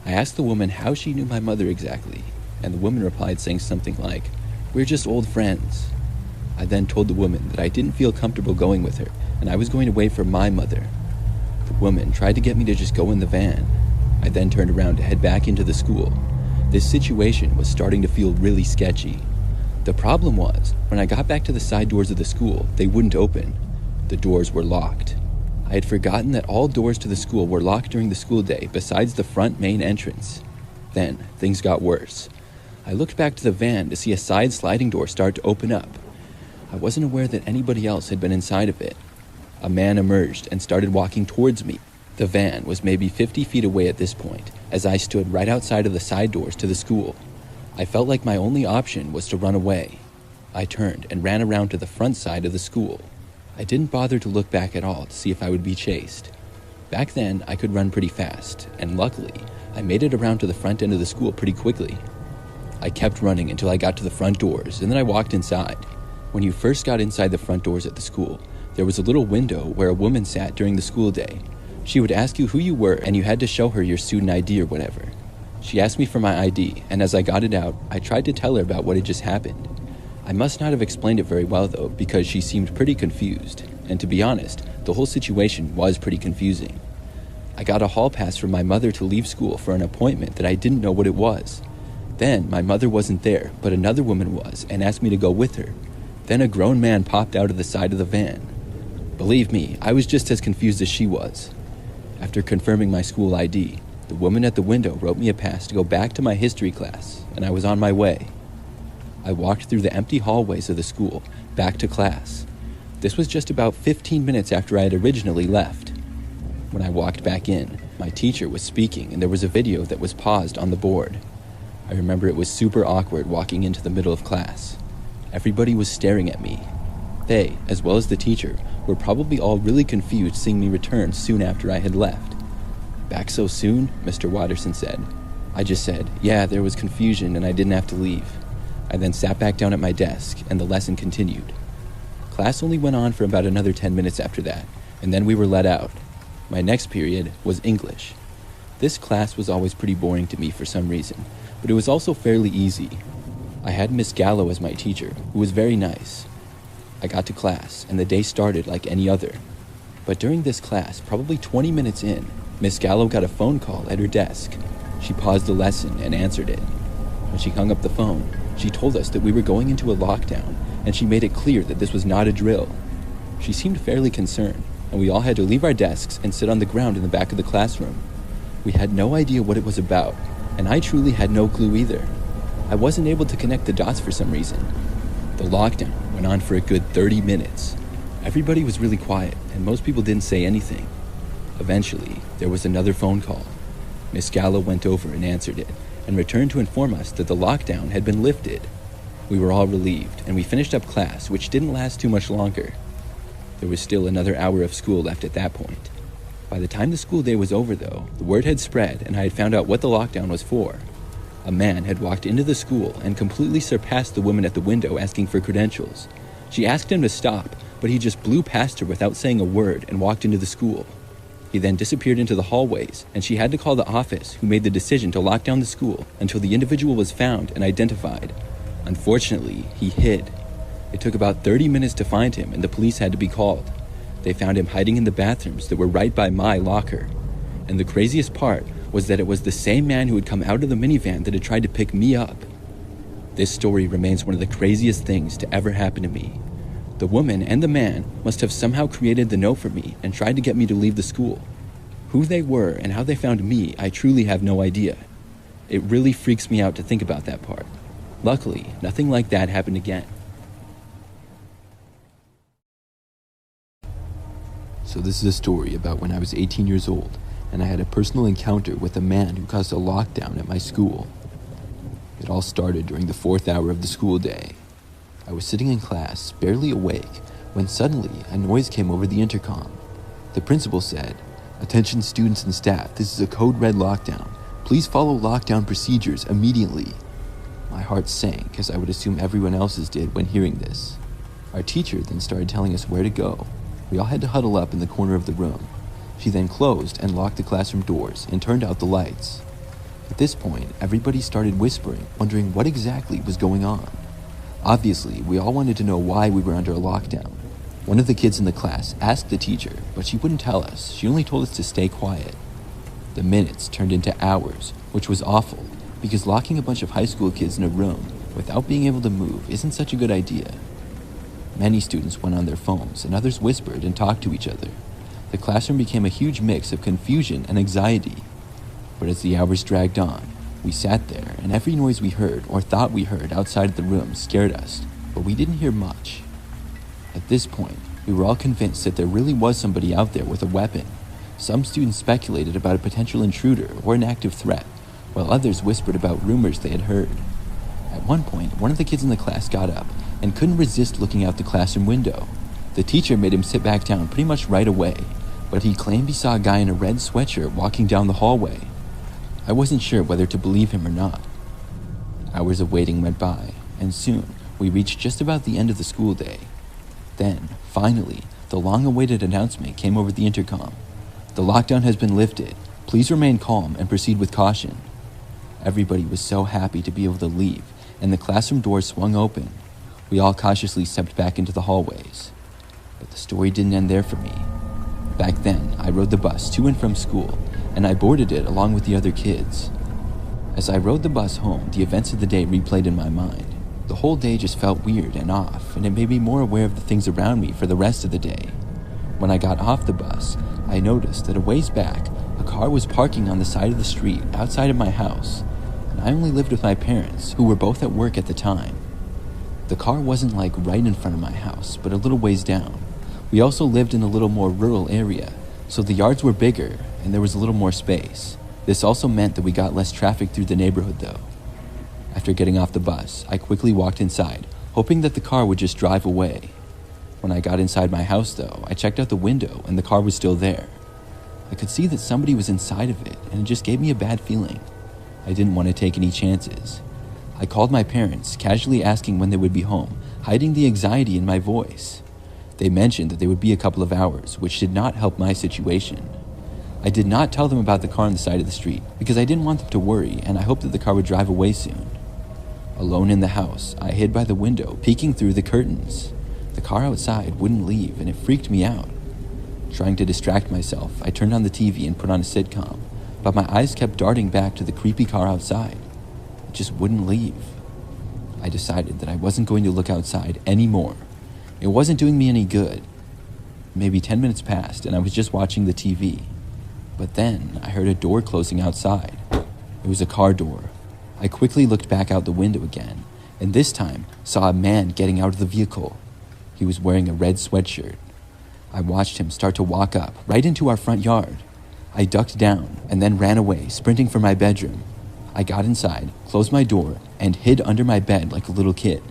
I asked the woman how she knew my mother exactly, and the woman replied saying something like, "We're just old friends." I then told the woman that I didn't feel comfortable going with her, and I was going to wait for my mother. The woman tried to get me to just go in the van. I then turned around to head back into the school. This situation was starting to feel really sketchy. The problem was, when I got back to the side doors of the school, they wouldn't open. The doors were locked. I had forgotten that all doors to the school were locked during the school day besides the front main entrance. Then, things got worse. I looked back to the van to see a side sliding door start to open up. I wasn't aware that anybody else had been inside of it. A man emerged and started walking towards me. The van was maybe 50 feet away at this point, as I stood right outside of the side doors to the school. I felt like my only option was to run away. I turned and ran around to the front side of the school. I didn't bother to look back at all to see if I would be chased. Back then, I could run pretty fast, and luckily, I made it around to the front end of the school pretty quickly. I kept running until I got to the front doors, and then I walked inside. When you first got inside the front doors at the school, there was a little window where a woman sat during the school day. She would ask you who you were, and you had to show her your student ID or whatever. She asked me for my ID, and as I got it out, I tried to tell her about what had just happened. I must not have explained it very well though, because she seemed pretty confused, and to be honest, the whole situation was pretty confusing. I got a hall pass from my mother to leave school for an appointment that I didn't know what it was. Then my mother wasn't there, but another woman was, and asked me to go with her. Then a grown man popped out of the side of the van. Believe me, I was just as confused as she was. After confirming my school ID, the woman at the window wrote me a pass to go back to my history class, and I was on my way. I walked through the empty hallways of the school, back to class. This was just about 15 minutes after I had originally left. When I walked back in, my teacher was speaking and there was a video that was paused on the board. I remember it was super awkward walking into the middle of class. Everybody was staring at me. They, as well as the teacher, were probably all really confused seeing me return soon after I had left. "Back so soon?" Mr. Watterson said. I just said, "Yeah, there was confusion and I didn't have to leave." I then sat back down at my desk and the lesson continued. Class only went on for about another 10 minutes after that, and then we were let out. My next period was English. This class was always pretty boring to me for some reason, but it was also fairly easy. I had Miss Gallo as my teacher, who was very nice. I got to class, and the day started like any other. But during this class, probably 20 minutes in, Miss Gallo got a phone call at her desk. She paused the lesson and answered it. When she hung up the phone, she told us that we were going into a lockdown, and she made it clear that this was not a drill. She seemed fairly concerned, and we all had to leave our desks and sit on the ground in the back of the classroom. We had no idea what it was about, and I truly had no clue either. I wasn't able to connect the dots for some reason. The lockdown went on for a good 30 minutes. Everybody was really quiet, and most people didn't say anything. Eventually, there was another phone call. Miss Gallo went over and answered it, and returned to inform us that the lockdown had been lifted. We were all relieved, and we finished up class, which didn't last too much longer. There was still another hour of school left at that point. By the time the school day was over, though, the word had spread, and I had found out what the lockdown was for. A man had walked into the school and completely surpassed the woman at the window asking for credentials. She asked him to stop, but he just blew past her without saying a word and walked into the school. He then disappeared into the hallways, and she had to call the office, who made the decision to lock down the school until the individual was found and identified. Unfortunately, he hid. It took about 30 minutes to find him, and the police had to be called. They found him hiding in the bathrooms that were right by my locker. And the craziest part was that it was the same man who had come out of the minivan that had tried to pick me up. This story remains one of the craziest things to ever happen to me. The woman and the man must have somehow created the note for me and tried to get me to leave the school. Who they were and how they found me, I truly have no idea. It really freaks me out to think about that part. Luckily, nothing like that happened again. So this is a story about when I was 18 years old and I had a personal encounter with a man who caused a lockdown at my school. It all started during the 4th hour of the school day. I was sitting in class, barely awake, when suddenly a noise came over the intercom. The principal said, "Attention students and staff, this is a code red lockdown. Please follow lockdown procedures immediately." My heart sank, as I would assume everyone else's did when hearing this. Our teacher then started telling us where to go. We all had to huddle up in the corner of the room. She then closed and locked the classroom doors and turned out the lights. At this point, everybody started whispering, wondering what exactly was going on. Obviously, we all wanted to know why we were under a lockdown. One of the kids in the class asked the teacher, but she wouldn't tell us. She only told us to stay quiet. The minutes turned into hours, which was awful, because locking a bunch of high school kids in a room without being able to move isn't such a good idea. Many students went on their phones, and others whispered and talked to each other. The classroom became a huge mix of confusion and anxiety. But as the hours dragged on, we sat there, and every noise we heard or thought we heard outside of the room scared us, but we didn't hear much. At this point, we were all convinced that there really was somebody out there with a weapon. Some students speculated about a potential intruder or an active threat, while others whispered about rumors they had heard. At one point, one of the kids in the class got up and couldn't resist looking out the classroom window. The teacher made him sit back down pretty much right away, but he claimed he saw a guy in a red sweatshirt walking down the hallway. I wasn't sure whether to believe him or not. Hours of waiting went by, and soon we reached just about the end of the school day. Then, finally, the long-awaited announcement came over the intercom. "The lockdown has been lifted. Please remain calm and proceed with caution." Everybody was so happy to be able to leave, and the classroom doors swung open. We all cautiously stepped back into the hallways. But the story didn't end there for me. Back then, I rode the bus to and from school, and I boarded it along with the other kids. As I rode the bus home, the events of the day replayed in my mind. The whole day just felt weird and off, and it made me more aware of the things around me for the rest of the day. When I got off the bus, I noticed that a ways back, a car was parking on the side of the street outside of my house, and I only lived with my parents, who were both at work at the time. The car wasn't like right in front of my house, but a little ways down. We also lived in a little more rural area, so the yards were bigger and there was a little more space. This also meant that we got less traffic through the neighborhood though. After getting off the bus, I quickly walked inside, hoping that the car would just drive away. When I got inside my house though, I checked out the window and the car was still there. I could see that somebody was inside of it, and it just gave me a bad feeling. I didn't want to take any chances. I called my parents, casually asking when they would be home, hiding the anxiety in my voice. They mentioned that they would be a couple of hours, which did not help my situation. I did not tell them about the car on the side of the street, because I didn't want them to worry, and I hoped that the car would drive away soon. Alone in the house, I hid by the window, peeking through the curtains. The car outside wouldn't leave, and it freaked me out. Trying to distract myself, I turned on the TV and put on a sitcom, but my eyes kept darting back to the creepy car outside. It just wouldn't leave. I decided that I wasn't going to look outside anymore. It wasn't doing me any good. Maybe 10 minutes passed and I was just watching the TV. But then I heard a door closing outside. It was a car door. I quickly looked back out the window again, and this time saw a man getting out of the vehicle. He was wearing a red sweatshirt. I watched him start to walk up, right into our front yard. I ducked down and then ran away, sprinting for my bedroom. I got inside, closed my door, and hid under my bed like a little kid.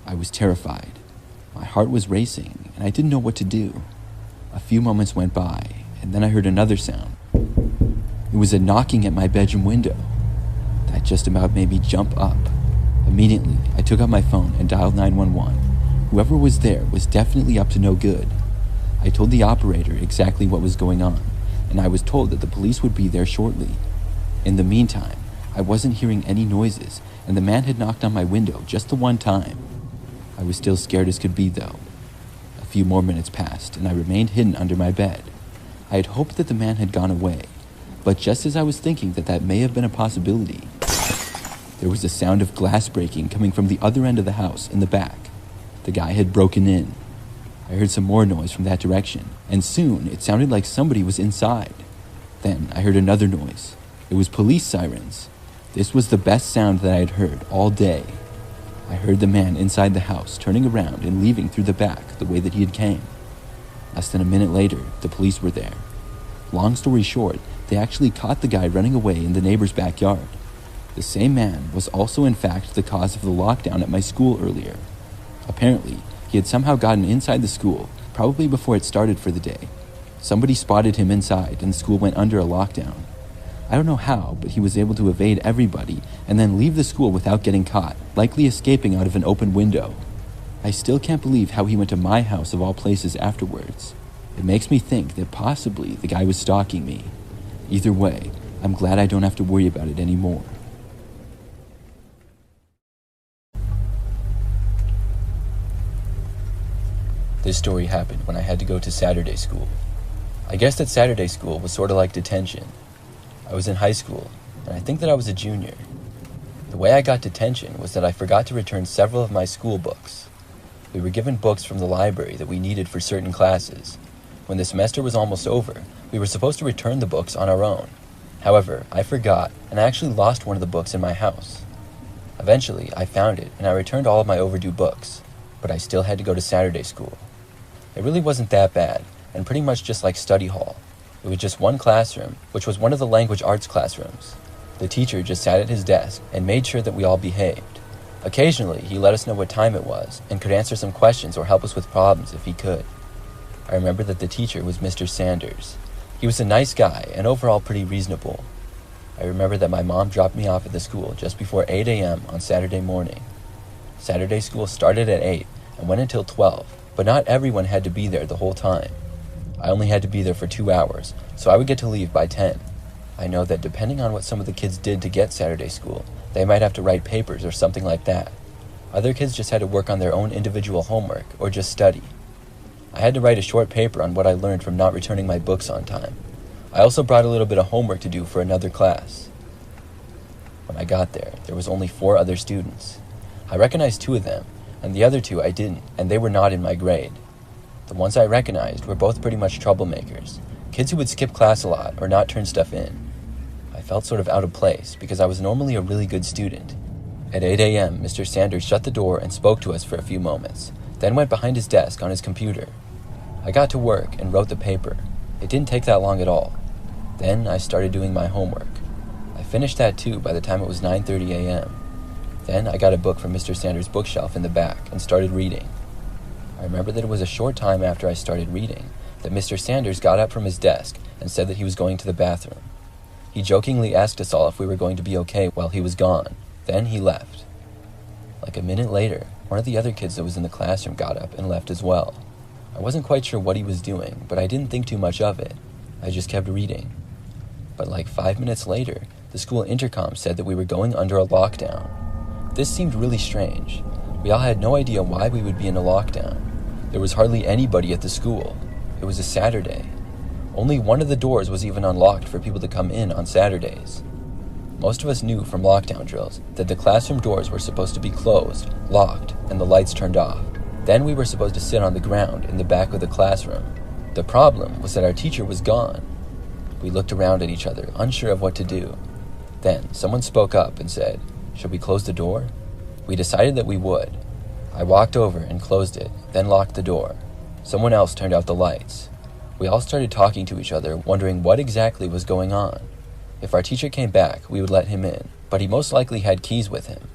I was terrified. My heart was racing, and I didn't know what to do. A few moments went by, and then I heard another sound. It was a knocking at my bedroom window. That just about made me jump up. Immediately, I took out my phone and dialed 911. Whoever was there was definitely up to no good. I told the operator exactly what was going on, and I was told that the police would be there shortly. In the meantime, I wasn't hearing any noises, and the man had knocked on my window just the one time. I was still scared as could be, though. A few more minutes passed, and I remained hidden under my bed. I had hoped that the man had gone away, but just as I was thinking that that may have been a possibility, there was a sound of glass breaking coming from the other end of the house in the back. The guy had broken in. I heard some more noise from that direction, and soon it sounded like somebody was inside. Then I heard another noise. It was police sirens. This was the best sound that I had heard all day. I heard the man inside the house turning around and leaving through the back the way that he had came. Less than a minute later, the police were there. Long story short, they actually caught the guy running away in the neighbor's backyard. The same man was also in fact the cause of the lockdown at my school earlier. Apparently, he had somehow gotten inside the school, probably before it started for the day. Somebody spotted him inside and the school went under a lockdown. I don't know how, but he was able to evade everybody and then leave the school without getting caught, likely escaping out of an open window. I still can't believe how he went to my house of all places afterwards. It makes me think that possibly the guy was stalking me. Either way, I'm glad I don't have to worry about it anymore. This story happened when I had to go to Saturday school. I guess that Saturday school was sort of like detention. I was in high school, and I think that I was a junior. The way I got detention was that I forgot to return several of my school books. We were given books from the library that we needed for certain classes. When the semester was almost over, we were supposed to return the books on our own. However, I forgot, and I actually lost one of the books in my house. Eventually, I found it, and I returned all of my overdue books, but I still had to go to Saturday school. It really wasn't that bad, and pretty much just like study hall. It was just one classroom, which was one of the language arts classrooms. The teacher just sat at his desk and made sure that we all behaved. Occasionally, he let us know what time it was and could answer some questions or help us with problems if he could. I remember that the teacher was Mr. Sanders. He was a nice guy and overall pretty reasonable. I remember that my mom dropped me off at the school just before 8 a.m. on Saturday morning. Saturday school started at 8 and went until 12, but not everyone had to be there the whole time. I only had to be there for 2 hours, so I would get to leave by 10. I know that depending on what some of the kids did to get Saturday school, they might have to write papers or something like that. Other kids just had to work on their own individual homework or just study. I had to write a short paper on what I learned from not returning my books on time. I also brought a little bit of homework to do for another class. When I got there, there was only 4 other students. I recognized 2 of them, and the other 2 I didn't, and they were not in my grade. The ones I recognized were both pretty much troublemakers, kids who would skip class a lot or not turn stuff in. I felt sort of out of place because I was normally a really good student. At 8 a.m., Mr. Sanders shut the door and spoke to us for a few moments, then went behind his desk on his computer. I got to work and wrote the paper. It didn't take that long at all. Then I started doing my homework. I finished that too by the time it was 9:30 a.m. Then I got a book from Mr. Sanders' bookshelf in the back and started reading. I remember that it was a short time after I started reading that Mr. Sanders got up from his desk and said that he was going to the bathroom. He jokingly asked us all if we were going to be okay while he was gone. Then he left. Like a minute later, one of the other kids that was in the classroom got up and left as well. I wasn't quite sure what he was doing, but I didn't think too much of it. I just kept reading. But like 5 minutes later, the school intercom said that we were going under a lockdown. This seemed really strange. We all had no idea why we would be in a lockdown. There was hardly anybody at the school. It was a Saturday. Only one of the doors was even unlocked for people to come in on Saturdays. Most of us knew from lockdown drills that the classroom doors were supposed to be closed, locked, and the lights turned off. Then we were supposed to sit on the ground in the back of the classroom. The problem was that our teacher was gone. We looked around at each other, unsure of what to do. Then someone spoke up and said, "Should we close the door?" We decided that we would. I walked over and closed it, then locked the door. Someone else turned out the lights. We all started talking to each other, wondering what exactly was going on. If our teacher came back, we would let him in, but he most likely had keys with him.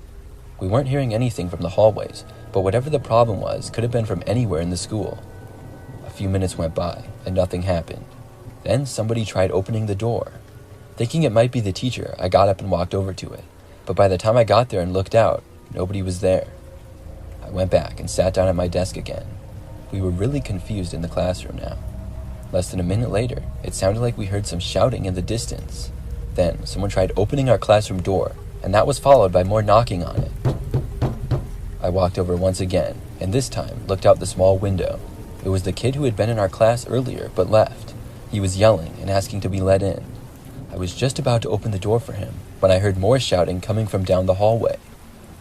We weren't hearing anything from the hallways, but whatever the problem was could have been from anywhere in the school. A few minutes went by, and nothing happened. Then somebody tried opening the door. Thinking it might be the teacher, I got up and walked over to it, but by the time I got there and looked out, nobody was there. I went back and sat down at my desk again. We were really confused in the classroom now. Less than a minute later, it sounded like we heard some shouting in the distance. Then someone tried opening our classroom door, and that was followed by more knocking on it. I walked over once again, and this time looked out the small window. It was the kid who had been in our class earlier but left. He was yelling and asking to be let in. I was just about to open the door for him when I heard more shouting coming from down the hallway.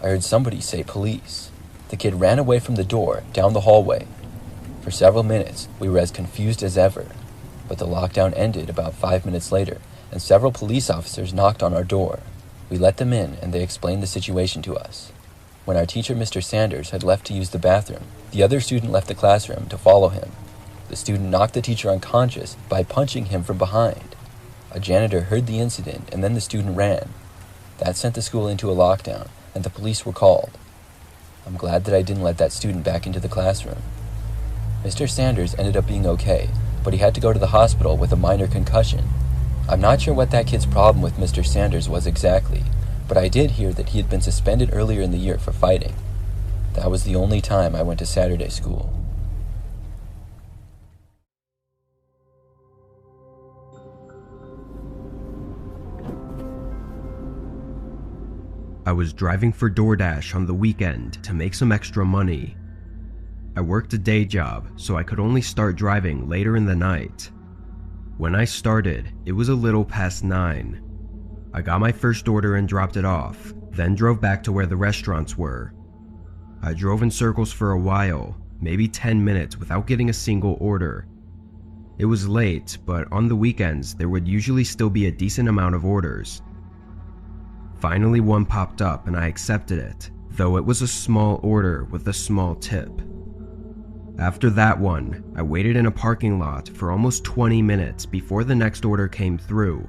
I heard somebody say police. The kid ran away from the door down the hallway. For several minutes, we were as confused as ever, but the lockdown ended about 5 minutes later, and several police officers knocked on our door. We let them in and they explained the situation to us. When our teacher, Mr. Sanders, had left to use the bathroom, the other student left the classroom to follow him. The student knocked the teacher unconscious by punching him from behind. A janitor heard the incident and then the student ran. That sent the school into a lockdown and the police were called. I'm glad that I didn't let that student back into the classroom. Mr. Sanders ended up being okay, but he had to go to the hospital with a minor concussion. I'm not sure what that kid's problem with Mr. Sanders was exactly, but I did hear that he had been suspended earlier in the year for fighting. That was the only time I went to Saturday school. I was driving for DoorDash on the weekend to make some extra money. I worked a day job, so I could only start driving later in the night. When I started, it was a little past 9. I got my first order and dropped it off, then drove back to where the restaurants were. I drove in circles for a while, maybe 10 minutes without getting a single order. It was late, but on the weekends there would usually still be a decent amount of orders. Finally one popped up and I accepted it, though it was a small order with a small tip. After that one, I waited in a parking lot for almost 20 minutes before the next order came through.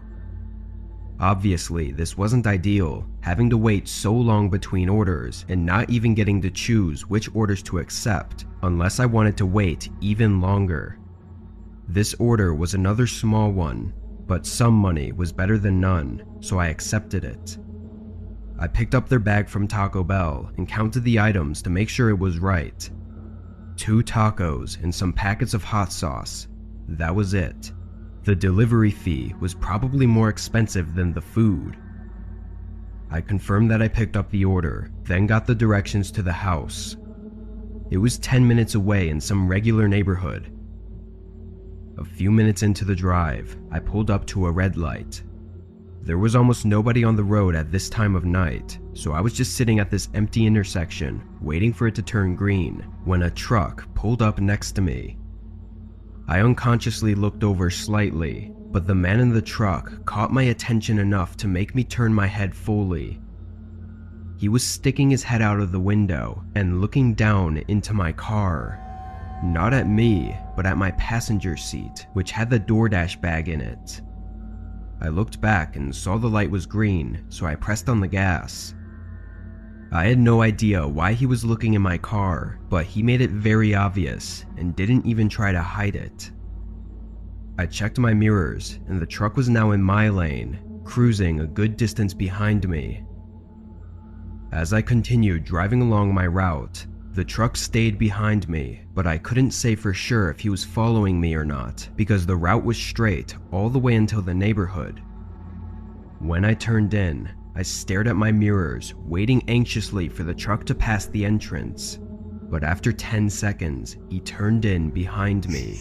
Obviously, this wasn't ideal, having to wait so long between orders and not even getting to choose which orders to accept unless I wanted to wait even longer. This order was another small one, but some money was better than none, so I accepted it. I picked up their bag from Taco Bell and counted the items to make sure it was right. 2 tacos and some packets of hot sauce. That was it. The delivery fee was probably more expensive than the food. I confirmed that I picked up the order, then got the directions to the house. It was 10 minutes away in some regular neighborhood. A few minutes into the drive, I pulled up to a red light. There was almost nobody on the road at this time of night, so I was just sitting at this empty intersection, waiting for it to turn green, when a truck pulled up next to me. I unconsciously looked over slightly, but the man in the truck caught my attention enough to make me turn my head fully. He was sticking his head out of the window and looking down into my car. Not at me, but at my passenger seat, which had the DoorDash bag in it. I looked back and saw the light was green, so I pressed on the gas. I had no idea why he was looking in my car, but he made it very obvious and didn't even try to hide it. I checked my mirrors and the truck was now in my lane, cruising a good distance behind me. As I continued driving along my route, the truck stayed behind me, but I couldn't say for sure if he was following me or not because the route was straight all the way until the neighborhood. When I turned in, I stared at my mirrors, waiting anxiously for the truck to pass the entrance, but after 10 seconds, he turned in behind me.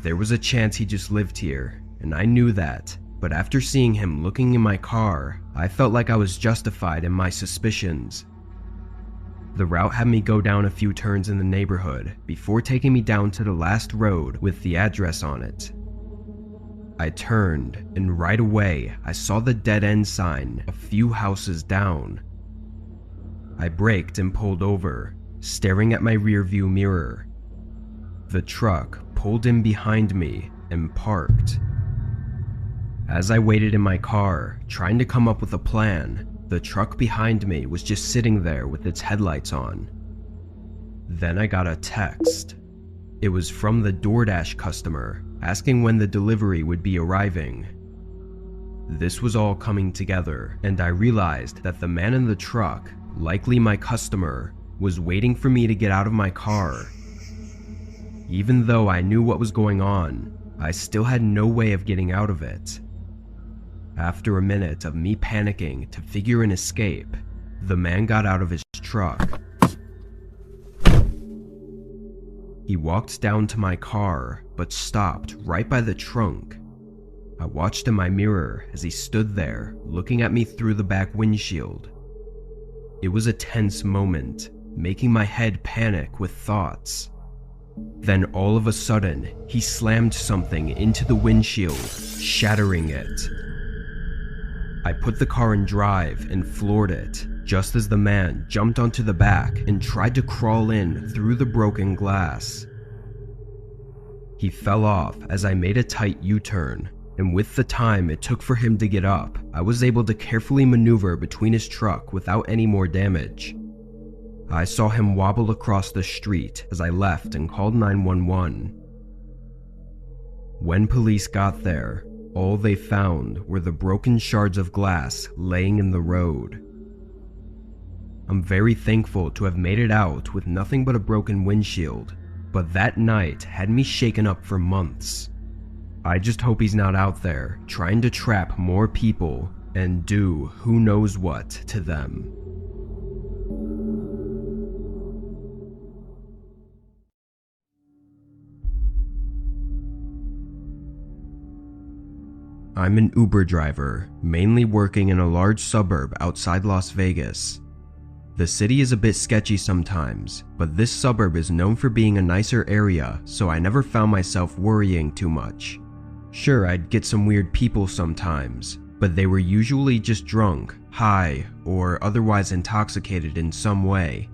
There was a chance he just lived here, and I knew that, but after seeing him looking in my car, I felt like I was justified in my suspicions. The route had me go down a few turns in the neighborhood before taking me down to the last road with the address on it. I turned, and right away I saw the dead end sign a few houses down. I braked and pulled over, staring at my rearview mirror. The truck pulled in behind me and parked. As I waited in my car, trying to come up with a plan, the truck behind me was just sitting there with its headlights on. Then I got a text. It was from the DoorDash customer, asking when the delivery would be arriving. This was all coming together, and I realized that the man in the truck, likely my customer, was waiting for me to get out of my car. Even though I knew what was going on, I still had no way of getting out of it. After a minute of me panicking to figure an escape, the man got out of his truck. He walked down to my car, but stopped right by the trunk. I watched in my mirror as he stood there, looking at me through the back windshield. It was a tense moment, making my head panic with thoughts. Then all of a sudden, he slammed something into the windshield, shattering it. I put the car in drive and floored it, just as the man jumped onto the back and tried to crawl in through the broken glass. He fell off as I made a tight U-turn, and with the time it took for him to get up, I was able to carefully maneuver between his truck without any more damage. I saw him wobble across the street as I left and called 911. When police got there, all they found were the broken shards of glass laying in the road. I'm very thankful to have made it out with nothing but a broken windshield, but that night had me shaken up for months. I just hope he's not out there trying to trap more people and do who knows what to them. I'm an Uber driver, mainly working in a large suburb outside Las Vegas. The city is a bit sketchy sometimes, but this suburb is known for being a nicer area, so I never found myself worrying too much. Sure, I'd get some weird people sometimes, but they were usually just drunk, high, or otherwise intoxicated in some way.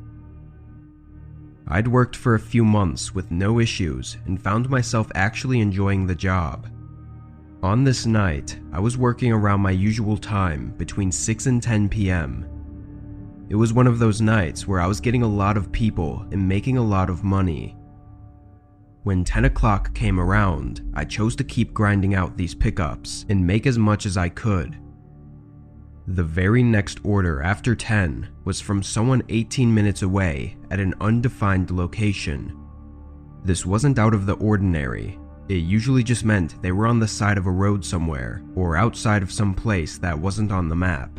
I'd worked for a few months with no issues and found myself actually enjoying the job. On this night, I was working around my usual time between 6 and 10 p.m. It was one of those nights where I was getting a lot of people and making a lot of money. When 10 o'clock came around, I chose to keep grinding out these pickups and make as much as I could. The very next order after 10 was from someone 18 minutes away at an undefined location. This wasn't out of the ordinary. It usually just meant they were on the side of a road somewhere or outside of some place that wasn't on the map.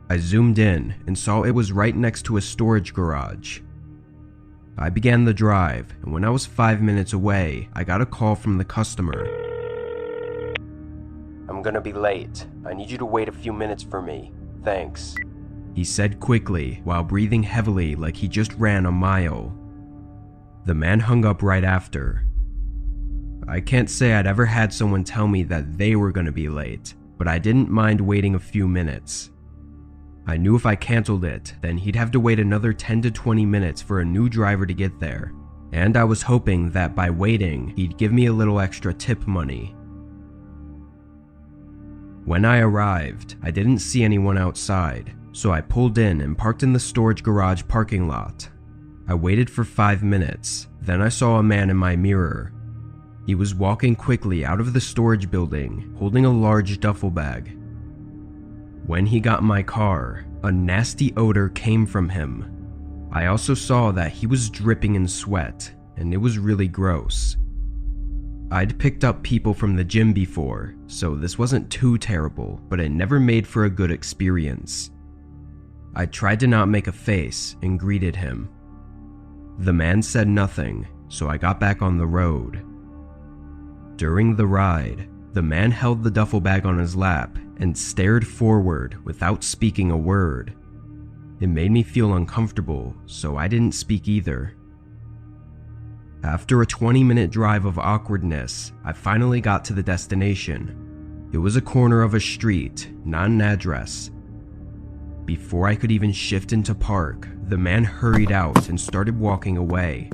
I zoomed in and saw it was right next to a storage garage. I began the drive, and when I was 5 minutes away, I got a call from the customer. "I'm gonna be late. I need you to wait a few minutes for me. Thanks," he said quickly while breathing heavily like he just ran a mile. The man hung up right after. I can't say I'd ever had someone tell me that they were gonna be late, but I didn't mind waiting a few minutes. I knew if I canceled it, then he'd have to wait another 10 to 20 minutes for a new driver to get there, and I was hoping that by waiting, he'd give me a little extra tip money. When I arrived, I didn't see anyone outside, so I pulled in and parked in the storage garage parking lot. I waited for 5 minutes, then I saw a man in my mirror. He was walking quickly out of the storage building, holding a large duffel bag. When he got in my car, a nasty odor came from him. I also saw that he was dripping in sweat, and it was really gross. I'd picked up people from the gym before, so this wasn't too terrible, but it never made for a good experience. I tried to not make a face and greeted him. The man said nothing, so I got back on the road. During the ride, the man held the duffel bag on his lap and stared forward without speaking a word. It made me feel uncomfortable, so I didn't speak either. After a 20-minute drive of awkwardness, I finally got to the destination. It was a corner of a street, not an address. Before I could even shift into park, the man hurried out and started walking away.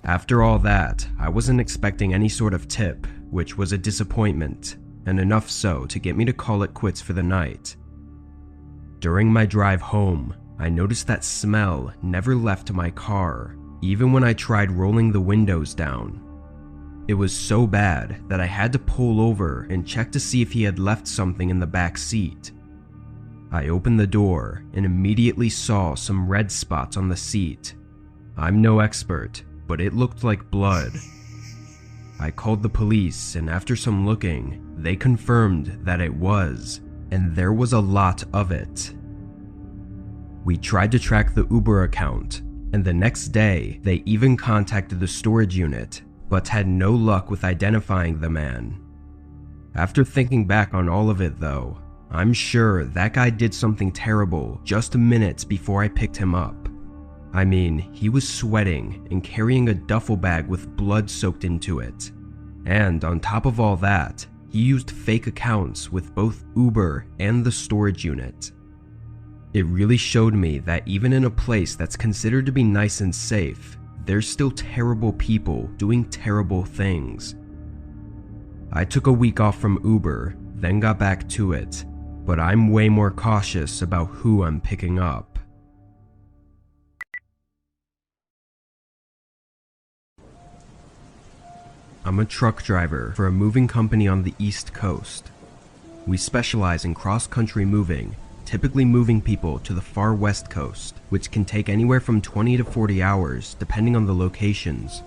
After all that, I wasn't expecting any sort of tip, which was a disappointment, and enough so to get me to call it quits for the night. During my drive home, I noticed that smell never left my car, even when I tried rolling the windows down. It was so bad that I had to pull over and check to see if he had left something in the back seat. I opened the door and immediately saw some red spots on the seat. I'm no expert, but it looked like blood. I called the police, and after some looking, they confirmed that it was, and there was a lot of it. We tried to track the Uber account, and the next day, they even contacted the storage unit, but had no luck with identifying the man. After thinking back on all of it though, I'm sure that guy did something terrible just minutes before I picked him up. I mean, he was sweating and carrying a duffel bag with blood soaked into it. And on top of all that, he used fake accounts with both Uber and the storage unit. It really showed me that even in a place that's considered to be nice and safe, there's still terrible people doing terrible things. I took a week off from Uber, then got back to it, but I'm way more cautious about who I'm picking up. I'm a truck driver for a moving company on the East Coast. We specialize in cross-country moving, typically moving people to the far West Coast, which can take anywhere from 20 to 40 hours depending on the locations.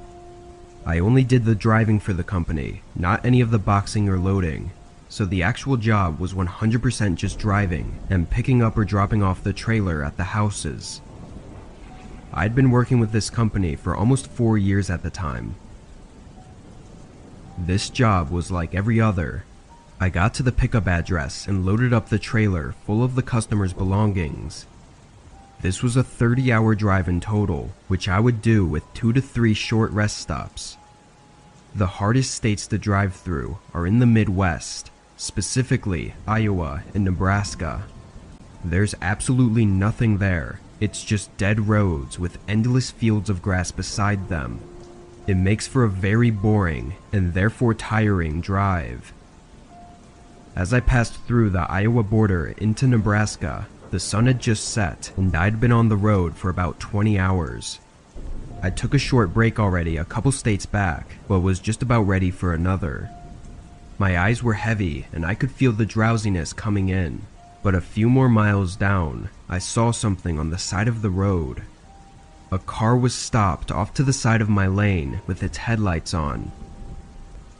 I only did the driving for the company, not any of the boxing or loading, so the actual job was 100% just driving and picking up or dropping off the trailer at the houses. I'd been working with this company for almost 4 years at the time. This job was like every other. I got to the pickup address and loaded up the trailer full of the customer's belongings. This was a 30-hour drive in total, which I would do with 2 to 3 short rest stops. The hardest states to drive through are in the Midwest, specifically Iowa and Nebraska. There's absolutely nothing there. It's just dead roads with endless fields of grass beside them. It makes for a very boring and therefore tiring drive. As I passed through the Iowa border into Nebraska, the sun had just set and I'd been on the road for about 20 hours. I took a short break already a couple states back, but was just about ready for another. My eyes were heavy and I could feel the drowsiness coming in, but a few more miles down, I saw something on the side of the road. A car was stopped off to the side of my lane with its headlights on.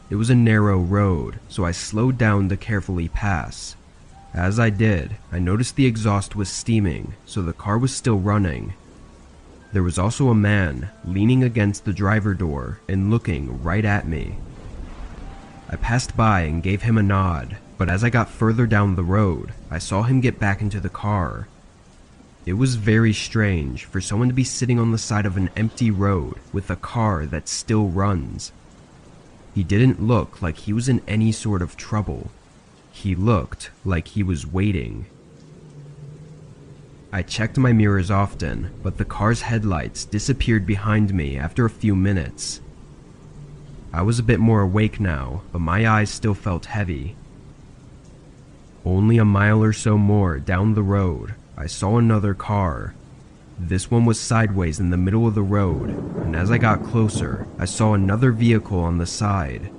It was a narrow road, so I slowed down to carefully pass. As I did, I noticed the exhaust was steaming, so the car was still running. There was also a man leaning against the driver door and looking right at me. I passed by and gave him a nod, but as I got further down the road, I saw him get back into the car. It was very strange for someone to be sitting on the side of an empty road with a car that still runs. He didn't look like he was in any sort of trouble. He looked like he was waiting. I checked my mirrors often, but the car's headlights disappeared behind me after a few minutes. I was a bit more awake now, but my eyes still felt heavy. Only a mile or so more down the road, I saw another car. This one was sideways in the middle of the road, and as I got closer, I saw another vehicle on the side.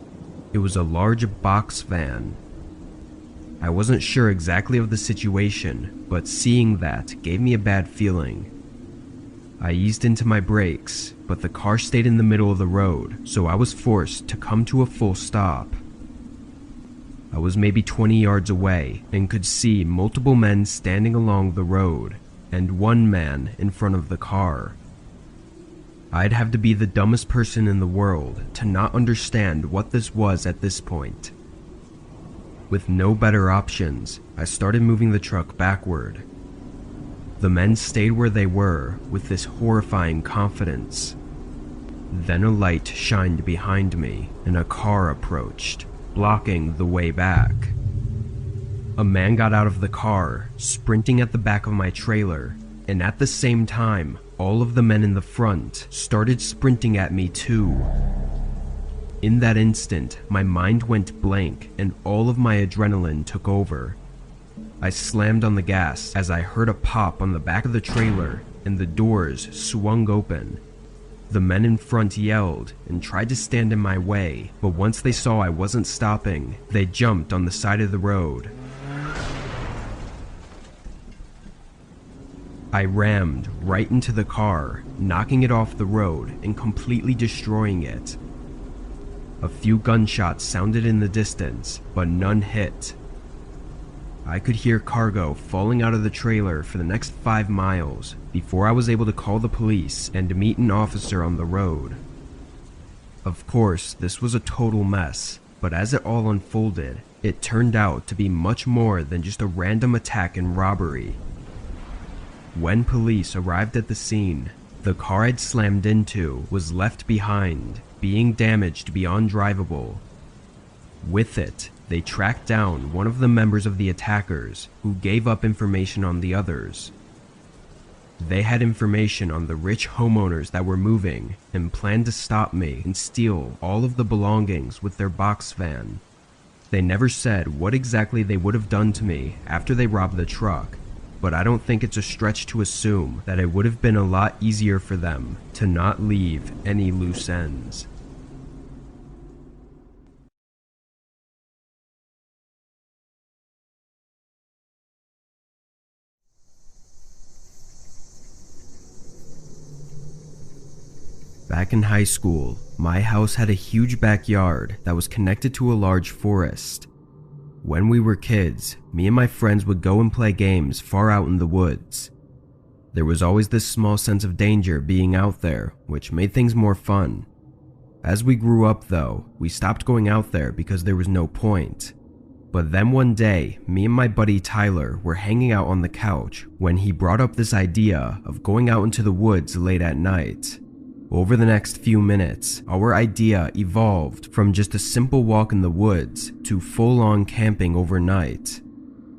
It was a large box van. I wasn't sure exactly of the situation, but seeing that gave me a bad feeling. I eased into my brakes, but the car stayed in the middle of the road, so I was forced to come to a full stop. I was maybe 20 yards away and could see multiple men standing along the road, and one man in front of the car. I'd have to be the dumbest person in the world to not understand what this was at this point. With no better options, I started moving the truck backward. The men stayed where they were with this horrifying confidence. Then a light shined behind me and a car approached, blocking the way back. A man got out of the car, sprinting at the back of my trailer, and at the same time, all of the men in the front started sprinting at me too. In that instant, my mind went blank and all of my adrenaline took over. I slammed on the gas as I heard a pop on the back of the trailer and the doors swung open. The men in front yelled and tried to stand in my way, but once they saw I wasn't stopping, they jumped on the side of the road. I rammed right into the car, knocking it off the road and completely destroying it. A few gunshots sounded in the distance, but none hit. I could hear cargo falling out of the trailer for the next 5 miles before I was able to call the police and meet an officer on the road. Of course, this was a total mess, but as it all unfolded, it turned out to be much more than just a random attack and robbery. When police arrived at the scene, the car I'd slammed into was left behind, being damaged beyond drivable. With it, they tracked down one of the members of the attackers who gave up information on the others. They had information on the rich homeowners that were moving and planned to stop me and steal all of the belongings with their box van. They never said what exactly they would have done to me after they robbed the truck, but I don't think it's a stretch to assume that it would have been a lot easier for them to not leave any loose ends. Back in high school, my house had a huge backyard that was connected to a large forest. When we were kids, me and my friends would go and play games far out in the woods. There was always this small sense of danger being out there, which made things more fun. As we grew up though, we stopped going out there because there was no point. But then one day, me and my buddy Tyler were hanging out on the couch when he brought up this idea of going out into the woods late at night. Over the next few minutes, our idea evolved from just a simple walk in the woods to full-on camping overnight.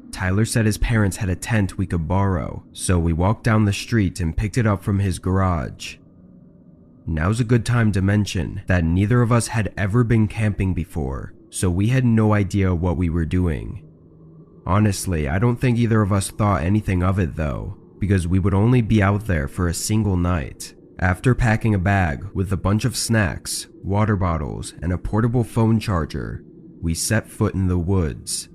Tyler said his parents had a tent we could borrow, so we walked down the street and picked it up from his garage. Now's a good time to mention that neither of us had ever been camping before, so we had no idea what we were doing. Honestly, I don't think either of us thought anything of it though, because we would only be out there for a single night. After packing a bag with a bunch of snacks, water bottles, and a portable phone charger, we set foot in the woods.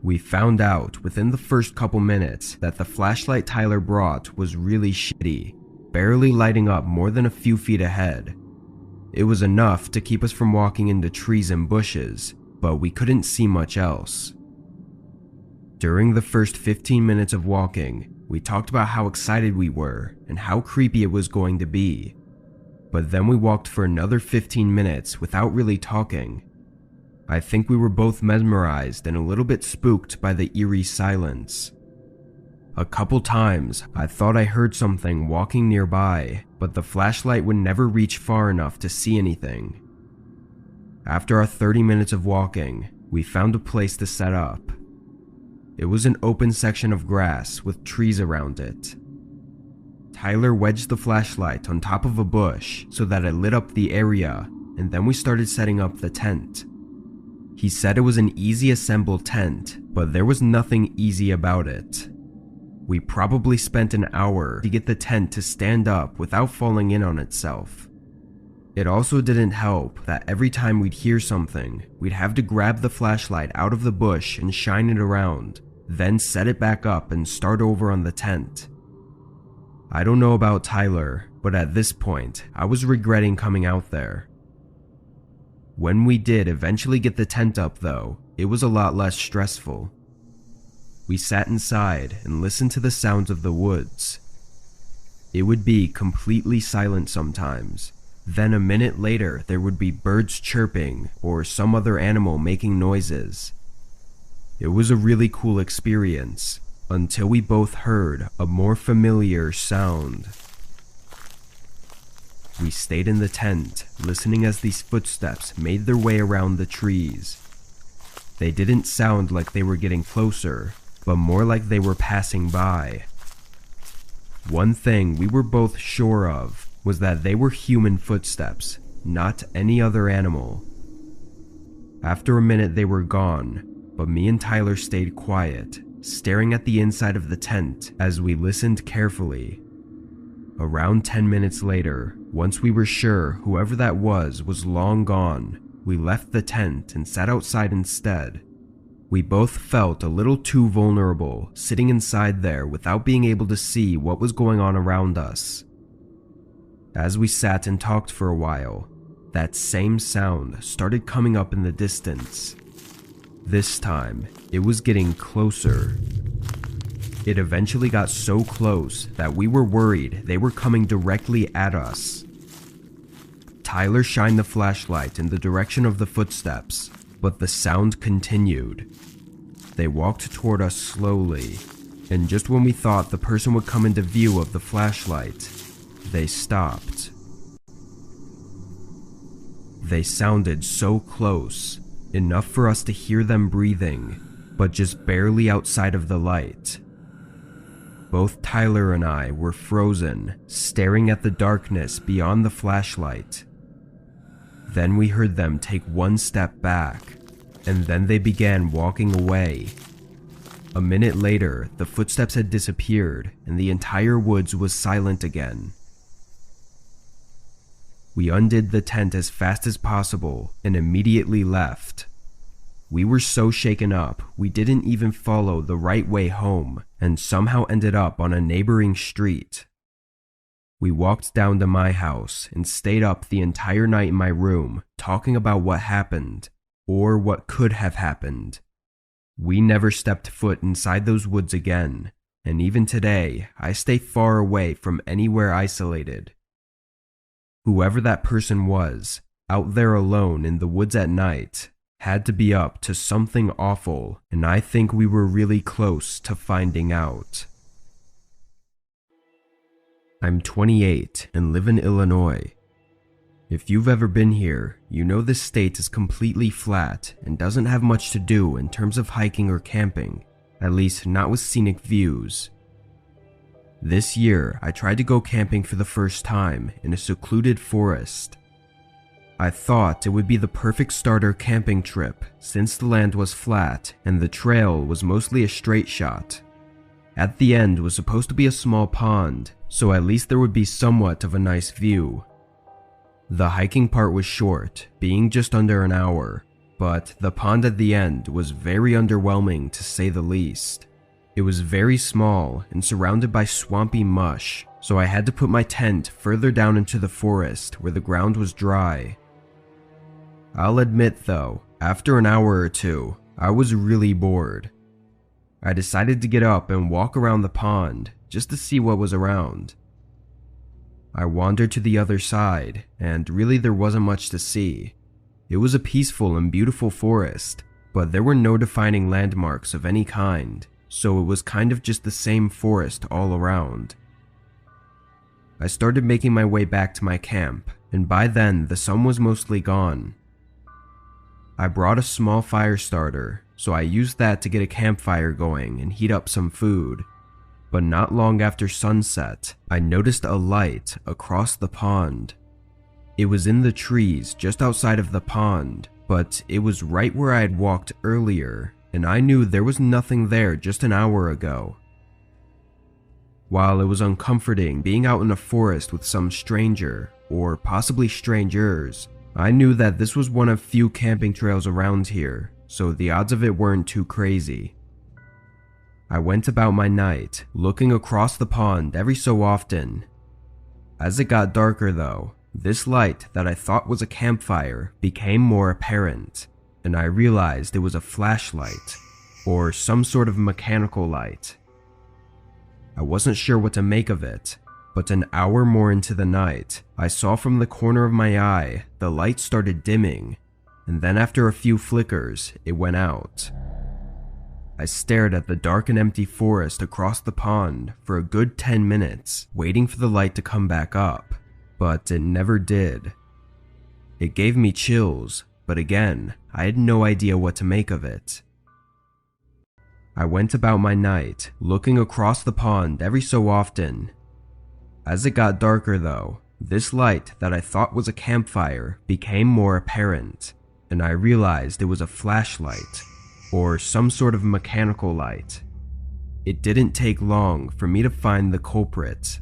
We found out within the first couple minutes that the flashlight Tyler brought was really shitty, barely lighting up more than a few feet ahead. It was enough to keep us from walking into trees and bushes, but we couldn't see much else. During the first 15 minutes of walking, we talked about how excited we were and how creepy it was going to be. But then we walked for another 15 minutes without really talking. I think we were both mesmerized and a little bit spooked by the eerie silence. A couple times, I thought I heard something walking nearby, but the flashlight would never reach far enough to see anything. After our 30 minutes of walking, we found a place to set up. It was an open section of grass with trees around it. Tyler wedged the flashlight on top of a bush so that it lit up the area, and then we started setting up the tent. He said it was an easy assembled tent, but there was nothing easy about it. We probably spent an hour to get the tent to stand up without falling in on itself. It also didn't help that every time we'd hear something, we'd have to grab the flashlight out of the bush and shine it around, then set it back up and start over on the tent. I don't know about Tyler, but at this point, I was regretting coming out there. When we did eventually get the tent up though, it was a lot less stressful. We sat inside and listened to the sounds of the woods. It would be completely silent sometimes. Then a minute later, there would be birds chirping or some other animal making noises. It was a really cool experience until we both heard a more familiar sound. We stayed in the tent, listening as these footsteps made their way around the trees. They didn't sound like they were getting closer, but more like they were passing by. One thing we were both sure of was that they were human footsteps, not any other animal. After a minute they were gone, but me and Tyler stayed quiet, staring at the inside of the tent as we listened carefully. Around 10 minutes later, once we were sure whoever that was long gone, we left the tent and sat outside instead. We both felt a little too vulnerable sitting inside there without being able to see what was going on around us. As we sat and talked for a while, that same sound started coming up in the distance. This time, it was getting closer. It eventually got so close that we were worried they were coming directly at us. Tyler shined the flashlight in the direction of the footsteps, but the sound continued. They walked toward us slowly, and just when we thought the person would come into view of the flashlight, they stopped. They sounded so close, enough for us to hear them breathing, but just barely outside of the light. Both Tyler and I were frozen, staring at the darkness beyond the flashlight. Then we heard them take one step back, and then they began walking away. A minute later, the footsteps had disappeared, and the entire woods was silent again. We undid the tent as fast as possible and immediately left. We were so shaken up, we didn't even follow the right way home and somehow ended up on a neighboring street. We walked down to my house and stayed up the entire night in my room talking about what happened, or what could have happened. We never stepped foot inside those woods again, and even today, I stay far away from anywhere isolated. Whoever that person was, out there alone in the woods at night, had to be up to something awful, and I think we were really close to finding out. I'm 28 and live in Illinois. If you've ever been here, you know this state is completely flat and doesn't have much to do in terms of hiking or camping, at least not with scenic views. This year, I tried to go camping for the first time in a secluded forest. I thought it would be the perfect starter camping trip since the land was flat and the trail was mostly a straight shot. At the end was supposed to be a small pond, so at least there would be somewhat of a nice view. The hiking part was short, being just under an hour, but the pond at the end was very underwhelming to say the least. It was very small and surrounded by swampy mush, so I had to put my tent further down into the forest where the ground was dry. I'll admit though, after an hour or two, I was really bored. I decided to get up and walk around the pond just to see what was around. I wandered to the other side, and really there wasn't much to see. It was a peaceful and beautiful forest, but there were no defining landmarks of any kind, so it was kind of just the same forest all around. I started making my way back to my camp, and by then the sun was mostly gone. I brought a small fire starter, so I used that to get a campfire going and heat up some food. But not long after sunset, I noticed a light across the pond. It was in the trees just outside of the pond, but it was right where I had walked earlier, and I knew there was nothing there just an hour ago. While it was uncomforting being out in a forest with some stranger, or possibly strangers, I knew that this was one of few camping trails around here, so the odds of it weren't too crazy. I went about my night, looking across the pond every so often. As it got darker though, this light that I thought was a campfire became more apparent, and I realized it was a flashlight, or some sort of mechanical light. I wasn't sure what to make of it, but an hour more into the night, I saw from the corner of my eye the light started dimming, and then after a few flickers, it went out. I stared at the dark and empty forest across the pond for a good 10 minutes, waiting for the light to come back up, but it never did. It gave me chills, but again, I had no idea what to make of it. I went about my night, looking across the pond every so often. As it got darker though, this light that I thought was a campfire became more apparent, and I realized it was a flashlight, or some sort of mechanical light. It didn't take long for me to find the culprit.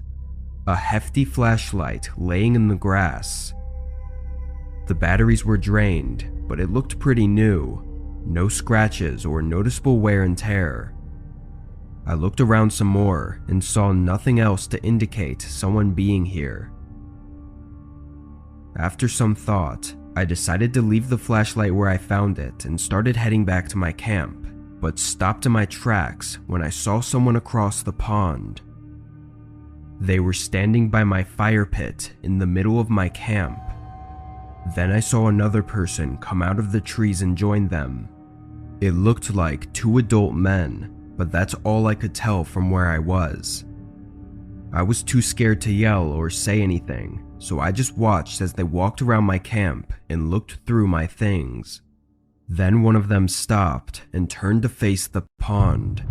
A hefty flashlight laying in the grass. The batteries were drained, but it looked pretty new. No scratches or noticeable wear and tear. I looked around some more and saw nothing else to indicate someone being here. After some thought, I decided to leave the flashlight where I found it and started heading back to my camp, but stopped in my tracks when I saw someone across the pond. They were standing by my fire pit in the middle of my camp. Then I saw another person come out of the trees and join them. It looked like two adult men, but that's all I could tell from where I was. I was too scared to yell or say anything, so I just watched as they walked around my camp and looked through my things. Then one of them stopped and turned to face the pond.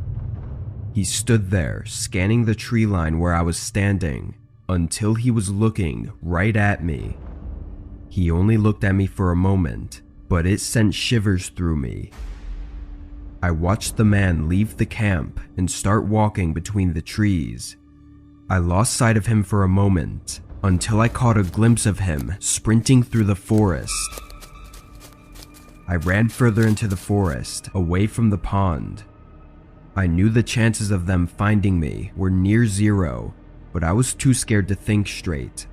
He stood there, scanning the tree line where I was standing, until he was looking right at me. He only looked at me for a moment, but it sent shivers through me. I watched the man leave the camp and start walking between the trees. I lost sight of him for a moment, until I caught a glimpse of him sprinting through the forest. I ran further into the forest, away from the pond. I knew the chances of them finding me were near zero, but I was too scared to think straight.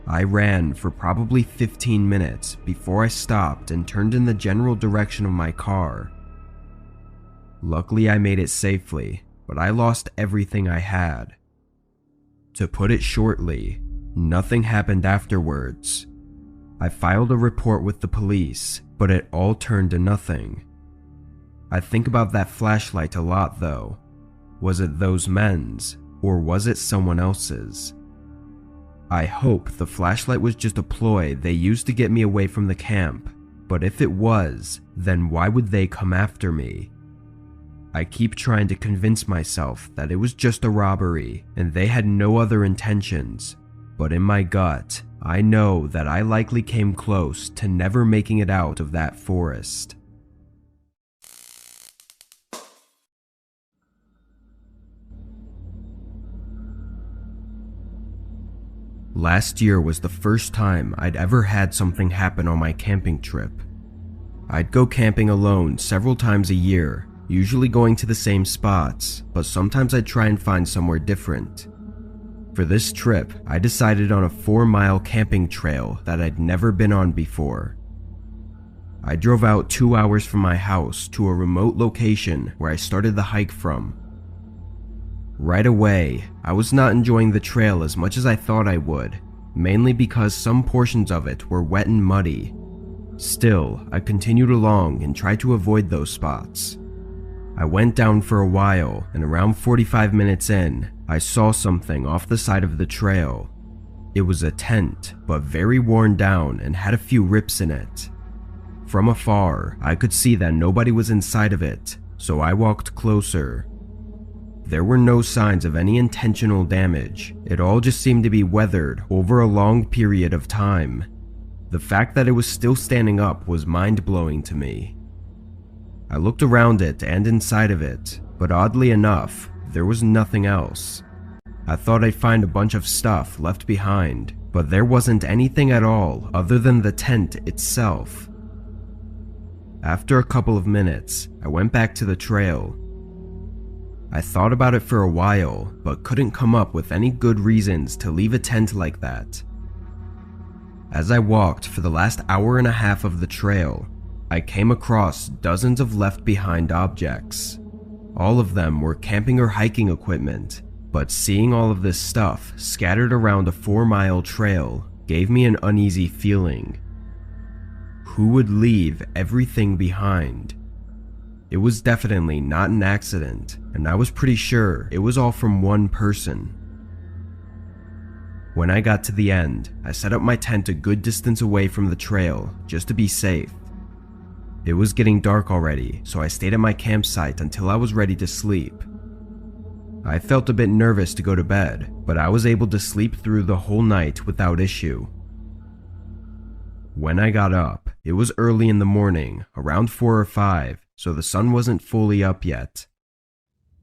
I ran for probably 15 minutes before I stopped and turned in the general direction of my car. Luckily, I made it safely, but I lost everything I had. To put it shortly, nothing happened afterwards. I filed a report with the police, but it all turned to nothing. I think about that flashlight a lot though. Was it those men's, or was it someone else's? I hope the flashlight was just a ploy they used to get me away from the camp, but if it was, then why would they come after me? I keep trying to convince myself that it was just a robbery and they had no other intentions, but in my gut, I know that I likely came close to never making it out of that forest. Last year was the first time I'd ever had something happen on my camping trip. I'd go camping alone several times a year, usually going to the same spots, but sometimes I'd try and find somewhere different. For this trip, I decided on a 4-mile camping trail that I'd never been on before. I drove out 2 hours from my house to a remote location where I started the hike from. Right away, I was not enjoying the trail as much as I thought I would, mainly because some portions of it were wet and muddy. Still, I continued along and tried to avoid those spots. I went down for a while, and around 45 minutes in, I saw something off the side of the trail. It was a tent, but very worn down and had a few rips in it. From afar, I could see that nobody was inside of it, so I walked closer. There were no signs of any intentional damage. It all just seemed to be weathered over a long period of time. The fact that it was still standing up was mind-blowing to me. I looked around it and inside of it, but oddly enough, there was nothing else. I thought I'd find a bunch of stuff left behind, but there wasn't anything at all other than the tent itself. After a couple of minutes, I went back to the trail. I thought about it for a while, but couldn't come up with any good reasons to leave a tent like that. As I walked for the last hour and a half of the trail, I came across dozens of left-behind objects. All of them were camping or hiking equipment, but seeing all of this stuff scattered around a 4-mile trail gave me an uneasy feeling. Who would leave everything behind? It was definitely not an accident, and I was pretty sure it was all from one person. When I got to the end, I set up my tent a good distance away from the trail just to be safe. It was getting dark already, so I stayed at my campsite until I was ready to sleep. I felt a bit nervous to go to bed, but I was able to sleep through the whole night without issue. When I got up, it was early in the morning, around 4 or 5, so the sun wasn't fully up yet.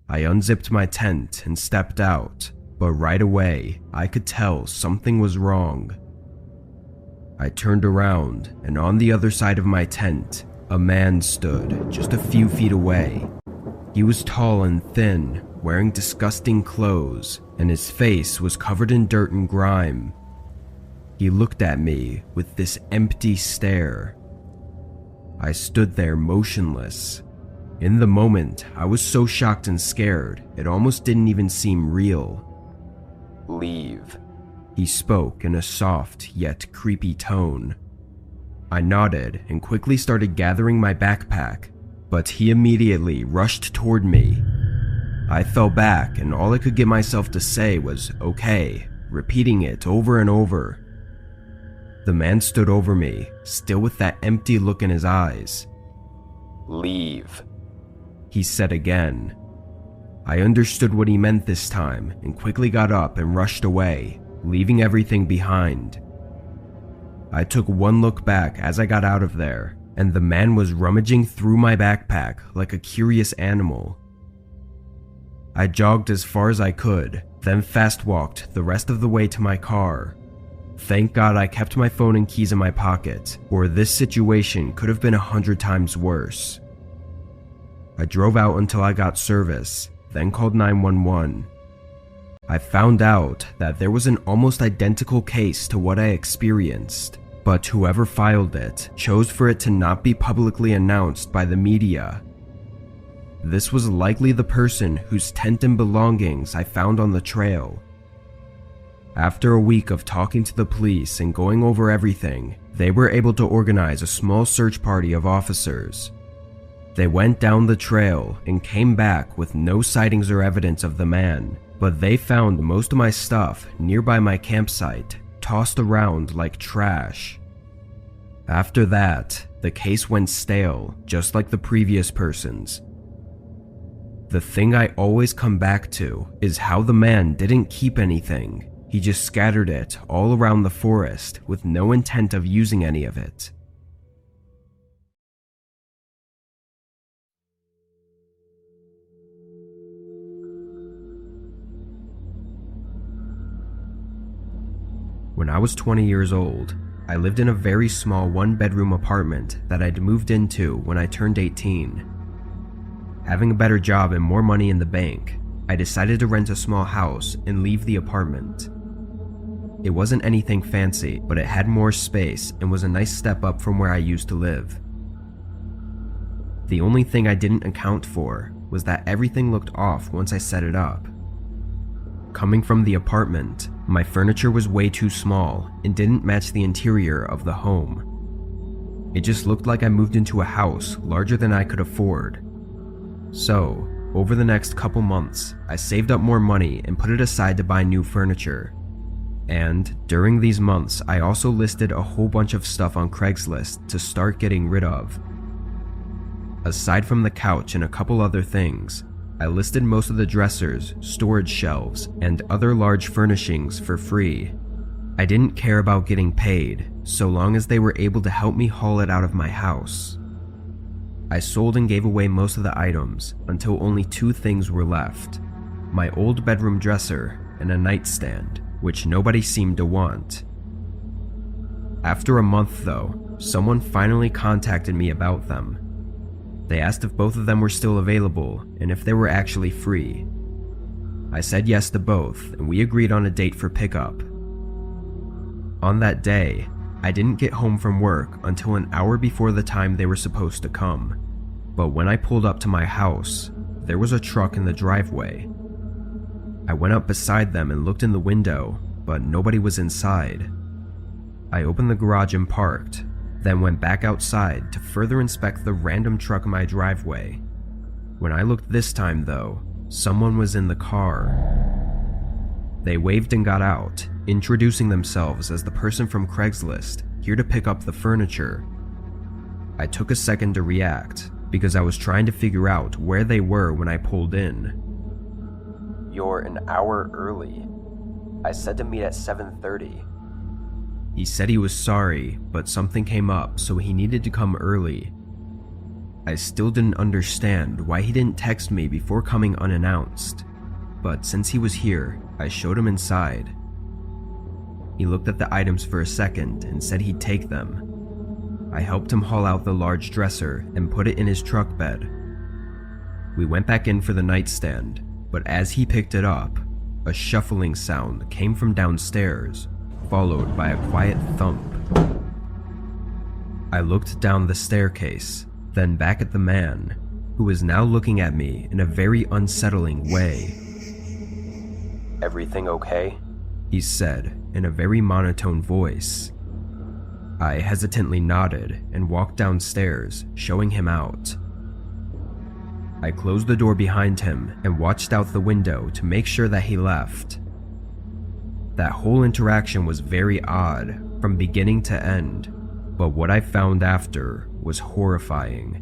I unzipped my tent and stepped out, but right away, I could tell something was wrong. I turned around, and on the other side of my tent, a man stood just a few feet away. He was tall and thin, wearing disgusting clothes, and his face was covered in dirt and grime. He looked at me with this empty stare. I stood there motionless. In the moment, I was so shocked and scared, it almost didn't even seem real. "Leave," he spoke in a soft yet creepy tone. I nodded and quickly started gathering my backpack, but he immediately rushed toward me. I fell back and all I could get myself to say was "okay," repeating it over and over. The man stood over me, still with that empty look in his eyes. "Leave," he said again. I understood what he meant this time and quickly got up and rushed away, leaving everything behind. I took one look back as I got out of there, and the man was rummaging through my backpack like a curious animal. I jogged as far as I could, then fast walked the rest of the way to my car. Thank God I kept my phone and keys in my pocket, or this situation could have been 100 times worse. I drove out until I got service, then called 911. I found out that there was an almost identical case to what I experienced, but whoever filed it chose for it to not be publicly announced by the media. This was likely the person whose tent and belongings I found on the trail. After a week of talking to the police and going over everything, they were able to organize a small search party of officers. They went down the trail and came back with no sightings or evidence of the man, but they found most of my stuff nearby my campsite, tossed around like trash. After that, the case went stale, just like the previous person's. The thing I always come back to is how the man didn't keep anything. He just scattered it all around the forest with no intent of using any of it. When I was 20 years old, I lived in a very small one-bedroom apartment that I'd moved into when I turned 18. Having a better job and more money in the bank, I decided to rent a small house and leave the apartment. It wasn't anything fancy, but it had more space and was a nice step up from where I used to live. The only thing I didn't account for was that everything looked off once I set it up. Coming from the apartment, my furniture was way too small and didn't match the interior of the home. It just looked like I moved into a house larger than I could afford. So, over the next couple months, I saved up more money and put it aside to buy new furniture. And during these months, I also listed a whole bunch of stuff on Craigslist to start getting rid of. Aside from the couch and a couple other things, I listed most of the dressers, storage shelves, and other large furnishings for free. I didn't care about getting paid, so long as they were able to help me haul it out of my house. I sold and gave away most of the items until only two things were left: my old bedroom dresser and a nightstand, which nobody seemed to want. After a month though, someone finally contacted me about them. They asked if both of them were still available and if they were actually free. I said yes to both and we agreed on a date for pickup. On that day, I didn't get home from work until an hour before the time they were supposed to come. But when I pulled up to my house, there was a truck in the driveway. I went up beside them and looked in the window, but nobody was inside. I opened the garage and parked, then went back outside to further inspect the random truck in my driveway. When I looked this time though, someone was in the car. They waved and got out, introducing themselves as the person from Craigslist, here to pick up the furniture. I took a second to react, because I was trying to figure out where they were when I pulled in. "You're an hour early. I said to meet at 7:30. He said he was sorry, but something came up, so he needed to come early. I still didn't understand why he didn't text me before coming unannounced, but since he was here, I showed him inside. He looked at the items for a second and said he'd take them. I helped him haul out the large dresser and put it in his truck bed. We went back in for the nightstand, but as he picked it up, a shuffling sound came from downstairs, followed by a quiet thump. I looked down the staircase, then back at the man, who was now looking at me in a very unsettling way. "Everything okay?" he said in a very monotone voice. I hesitantly nodded and walked downstairs, showing him out. I closed the door behind him and watched out the window to make sure that he left. That whole interaction was very odd, from beginning to end, but what I found after was horrifying.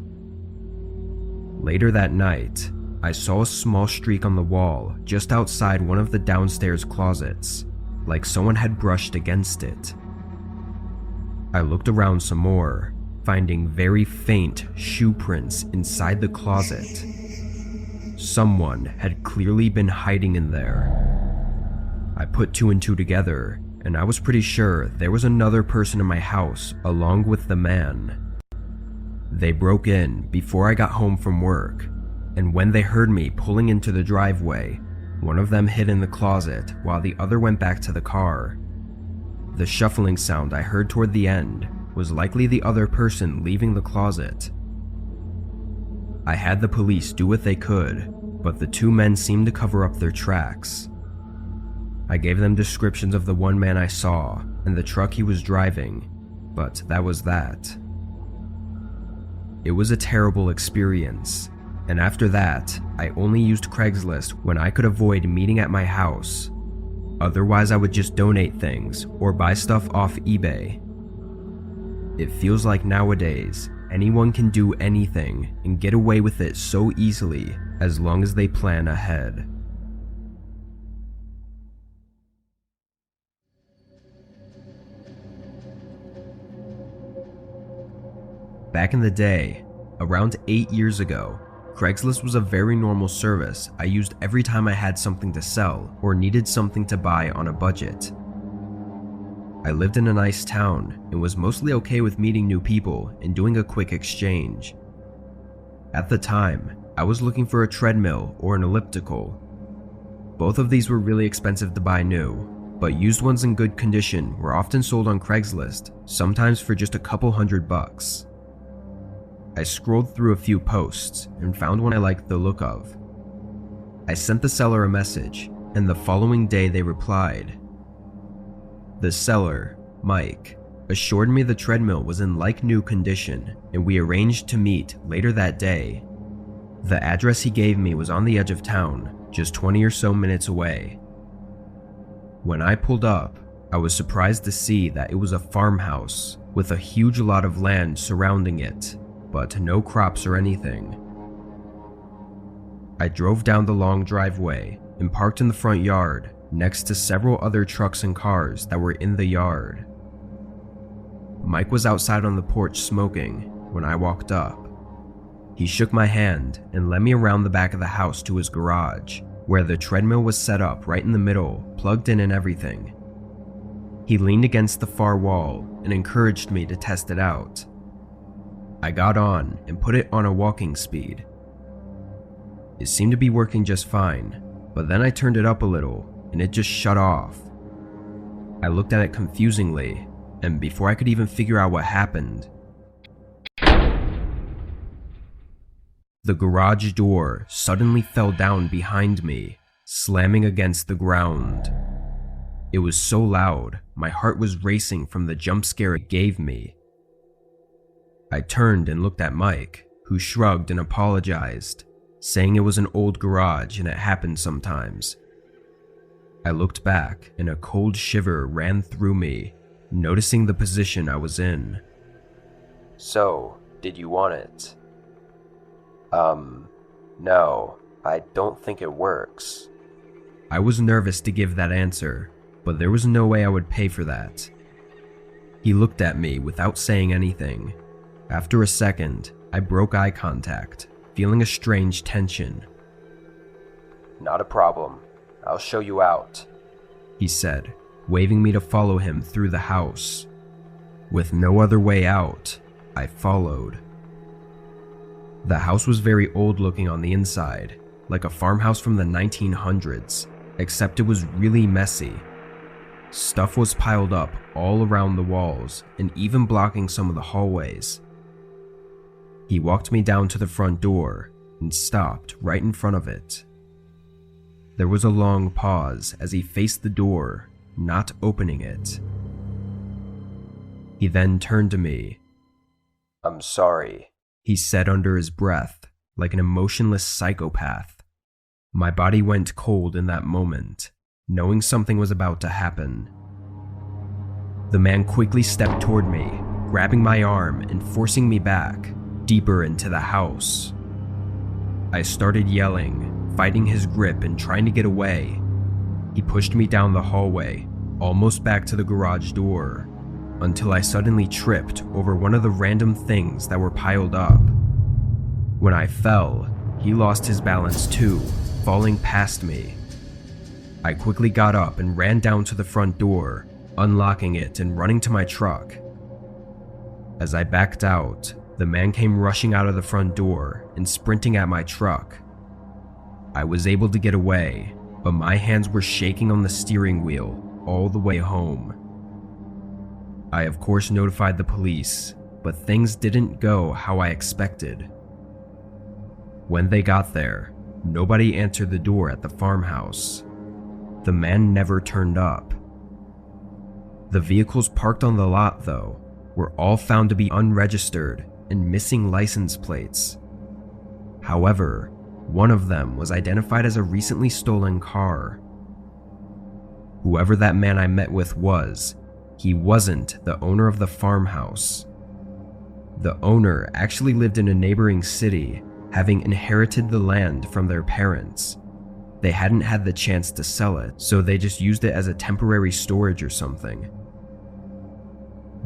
Later that night, I saw a small streak on the wall just outside one of the downstairs closets, like someone had brushed against it. I looked around some more, finding very faint shoe prints inside the closet. Someone had clearly been hiding in there. I put two and two together, and I was pretty sure there was another person in my house along with the man. They broke in before I got home from work, and when they heard me pulling into the driveway, one of them hid in the closet while the other went back to the car. The shuffling sound I heard toward the end was likely the other person leaving the closet. I had the police do what they could, but the two men seemed to cover up their tracks. I gave them descriptions of the one man I saw and the truck he was driving, but that was that. It was a terrible experience, and after that, I only used Craigslist when I could avoid meeting at my house. Otherwise, I would just donate things or buy stuff off eBay. It feels like nowadays, anyone can do anything and get away with it so easily as long as they plan ahead. Back in the day, around 8 years ago, Craigslist was a very normal service I used every time I had something to sell or needed something to buy on a budget. I lived in a nice town and was mostly okay with meeting new people and doing a quick exchange. At the time, I was looking for a treadmill or an elliptical. Both of these were really expensive to buy new, but used ones in good condition were often sold on Craigslist, sometimes for just a couple $100. I scrolled through a few posts and found one I liked the look of. I sent the seller a message, and the following day they replied. The seller, Mike, assured me the treadmill was in like-new condition, and we arranged to meet later that day. The address he gave me was on the edge of town, just 20 or so minutes away. When I pulled up, I was surprised to see that it was a farmhouse with a huge lot of land surrounding it, but no crops or anything. I drove down the long driveway and parked in the front yard next to several other trucks and cars that were in the yard. Mike was outside on the porch smoking when I walked up. He shook my hand and led me around the back of the house to his garage, where the treadmill was set up right in the middle, plugged in and everything. He leaned against the far wall and encouraged me to test it out. I got on and put it on a walking speed. It seemed to be working just fine, but then I turned it up a little and it just shut off. I looked at it confusingly, and before I could even figure out what happened, the garage door suddenly fell down behind me, slamming against the ground. It was so loud, my heart was racing from the jump scare it gave me. I turned and looked at Mike, who shrugged and apologized, saying it was an old garage and it happened sometimes. I looked back and a cold shiver ran through me, noticing the position I was in. So, did you want it? No, I don't think it works. I was nervous to give that answer, but there was no way I would pay for that. He looked at me without saying anything. After a second, I broke eye contact, feeling a strange tension. Not a problem. I'll show you out, he said, waving me to follow him through the house. With no other way out, I followed. The house was very old looking on the inside, like a farmhouse from the 1900s, except it was really messy. Stuff was piled up all around the walls and even blocking some of the hallways. He walked me down to the front door and stopped right in front of it. There was a long pause as he faced the door, not opening it. He then turned to me. I'm sorry, he said under his breath, like an emotionless psychopath. My body went cold in that moment, knowing something was about to happen. The man quickly stepped toward me, grabbing my arm and forcing me back, deeper into the house. I started yelling, fighting his grip and trying to get away. He pushed me down the hallway, almost back to the garage door, until I suddenly tripped over one of the random things that were piled up. When I fell, he lost his balance too, falling past me. I quickly got up and ran down to the front door, unlocking it and running to my truck. As I backed out, the man came rushing out of the front door and sprinting at my truck. I was able to get away, but my hands were shaking on the steering wheel all the way home. I of course notified the police, but things didn't go how I expected. When they got there, nobody answered the door at the farmhouse. The man never turned up. The vehicles parked on the lot, though, were all found to be unregistered and missing license plates. However, one of them was identified as a recently stolen car. Whoever that man I met with was, he wasn't the owner of the farmhouse. The owner actually lived in a neighboring city, having inherited the land from their parents. They hadn't had the chance to sell it, so they just used it as a temporary storage or something.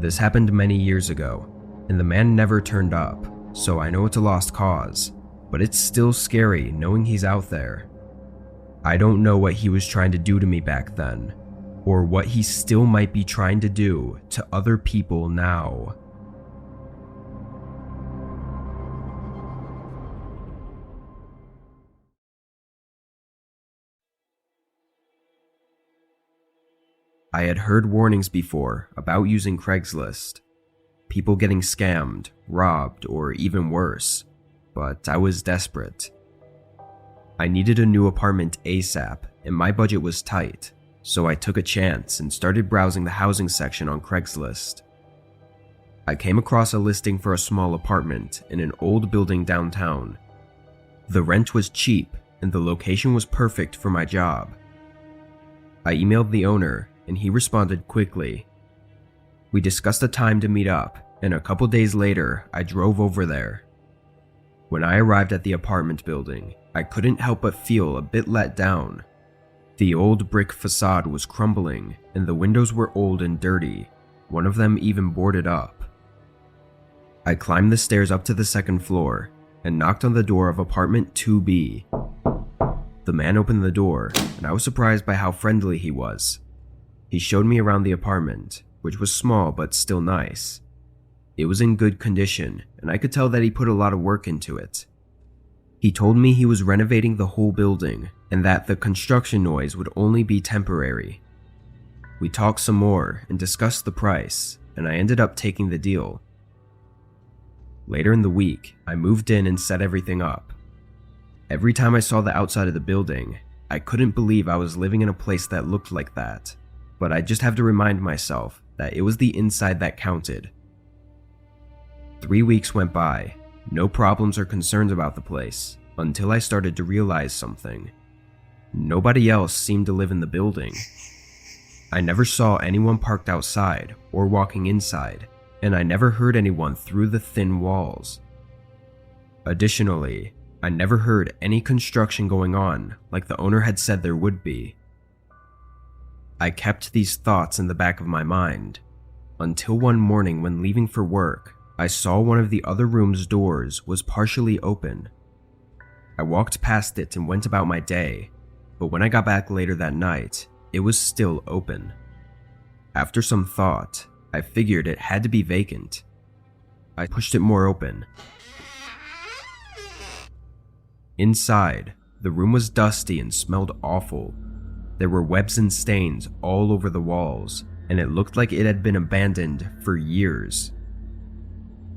This happened many years ago, and the man never turned up, so I know it's a lost cause, but it's still scary knowing he's out there. I don't know what he was trying to do to me back then, or what he still might be trying to do to other people now. I had heard warnings before about using Craigslist, people getting scammed, robbed, or even worse, but I was desperate. I needed a new apartment ASAP, and my budget was tight, so I took a chance and started browsing the housing section on Craigslist. I came across a listing for a small apartment in an old building downtown. The rent was cheap, and the location was perfect for my job. I emailed the owner, and he responded quickly. We discussed a time to meet up, and a couple days later, I drove over there. When I arrived at the apartment building, I couldn't help but feel a bit let down. The old brick facade was crumbling, and the windows were old and dirty, one of them even boarded up. I climbed the stairs up to the second floor, and knocked on the door of apartment 2B. The man opened the door, and I was surprised by how friendly he was. He showed me around the apartment, which was small but still nice. It was in good condition, and I could tell that he put a lot of work into it. He told me he was renovating the whole building, and that the construction noise would only be temporary. We talked some more and discussed the price, and I ended up taking the deal. Later in the week, I moved in and set everything up. Every time I saw the outside of the building, I couldn't believe I was living in a place that looked like that. But I just have to remind myself that it was the inside that counted. 3 weeks went by, no problems or concerns about the place, until I started to realize something. Nobody else seemed to live in the building. I never saw anyone parked outside or walking inside, and I never heard anyone through the thin walls. Additionally, I never heard any construction going on like the owner had said there would be. I kept these thoughts in the back of my mind, until one morning when leaving for work, I saw one of the other room's doors was partially open. I walked past it and went about my day, but when I got back later that night, it was still open. After some thought, I figured it had to be vacant. I pushed it more open. Inside, the room was dusty and smelled awful. There were webs and stains all over the walls, and it looked like it had been abandoned for years.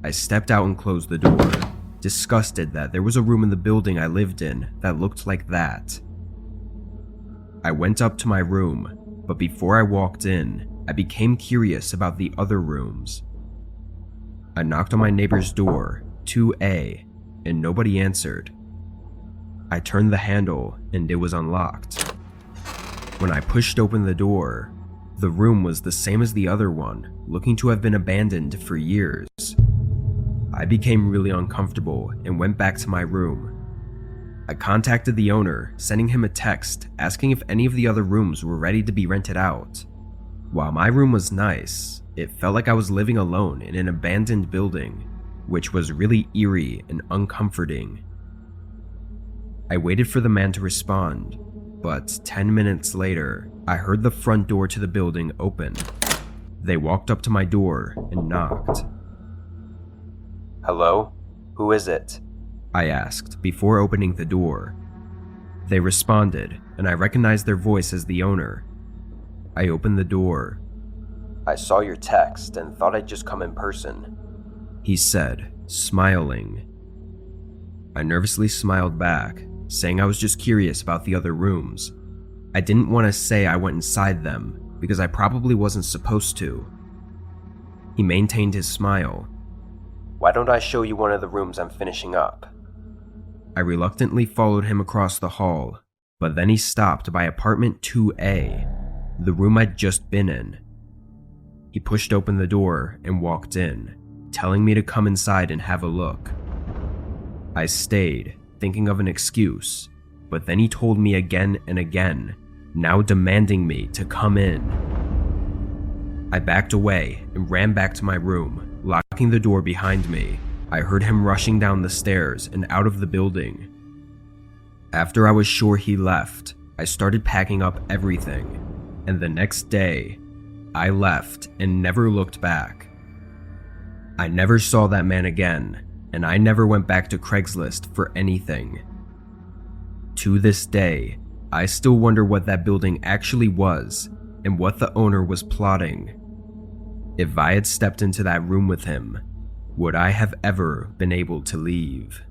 I stepped out and closed the door, disgusted that there was a room in the building I lived in that looked like that. I went up to my room, but before I walked in, I became curious about the other rooms. I knocked on my neighbor's door, 2A, and nobody answered. I turned the handle and it was unlocked. When I pushed open the door, The room was the same as the other one, looking to have been abandoned for years. I became really uncomfortable and went back to my room. I contacted the owner, sending him a text asking if any of the other rooms were ready to be rented out. While my room was nice, it felt like I was living alone in an abandoned building, which was really eerie and uncomforting. I waited for the man to respond, but 10 minutes later, I heard the front door to the building open. They walked up to my door and knocked. "Hello? Who is it?" I asked before opening the door. They responded, and I recognized their voice as the owner. I opened the door. "I saw your text and thought I'd just come in person," he said, smiling. I nervously smiled back, saying I was just curious about the other rooms. I didn't want to say I went inside them, because I probably wasn't supposed to. He maintained his smile. "Why don't I show you one of the rooms I'm finishing up?" I reluctantly followed him across the hall, but then he stopped by apartment 2A, the room I'd just been in. He pushed open the door and walked in, telling me to come inside and have a look. I stayed, thinking of an excuse, but then he told me again and again, now demanding me to come in. I backed away and ran back to my room, locking the door behind me. I heard him rushing down the stairs and out of the building. After I was sure he left, I started packing up everything, and the next day, I left and never looked back. I never saw that man again, and I never went back to Craigslist for anything. To this day, I still wonder what that building actually was and what the owner was plotting. If I had stepped into that room with him, would I have ever been able to leave?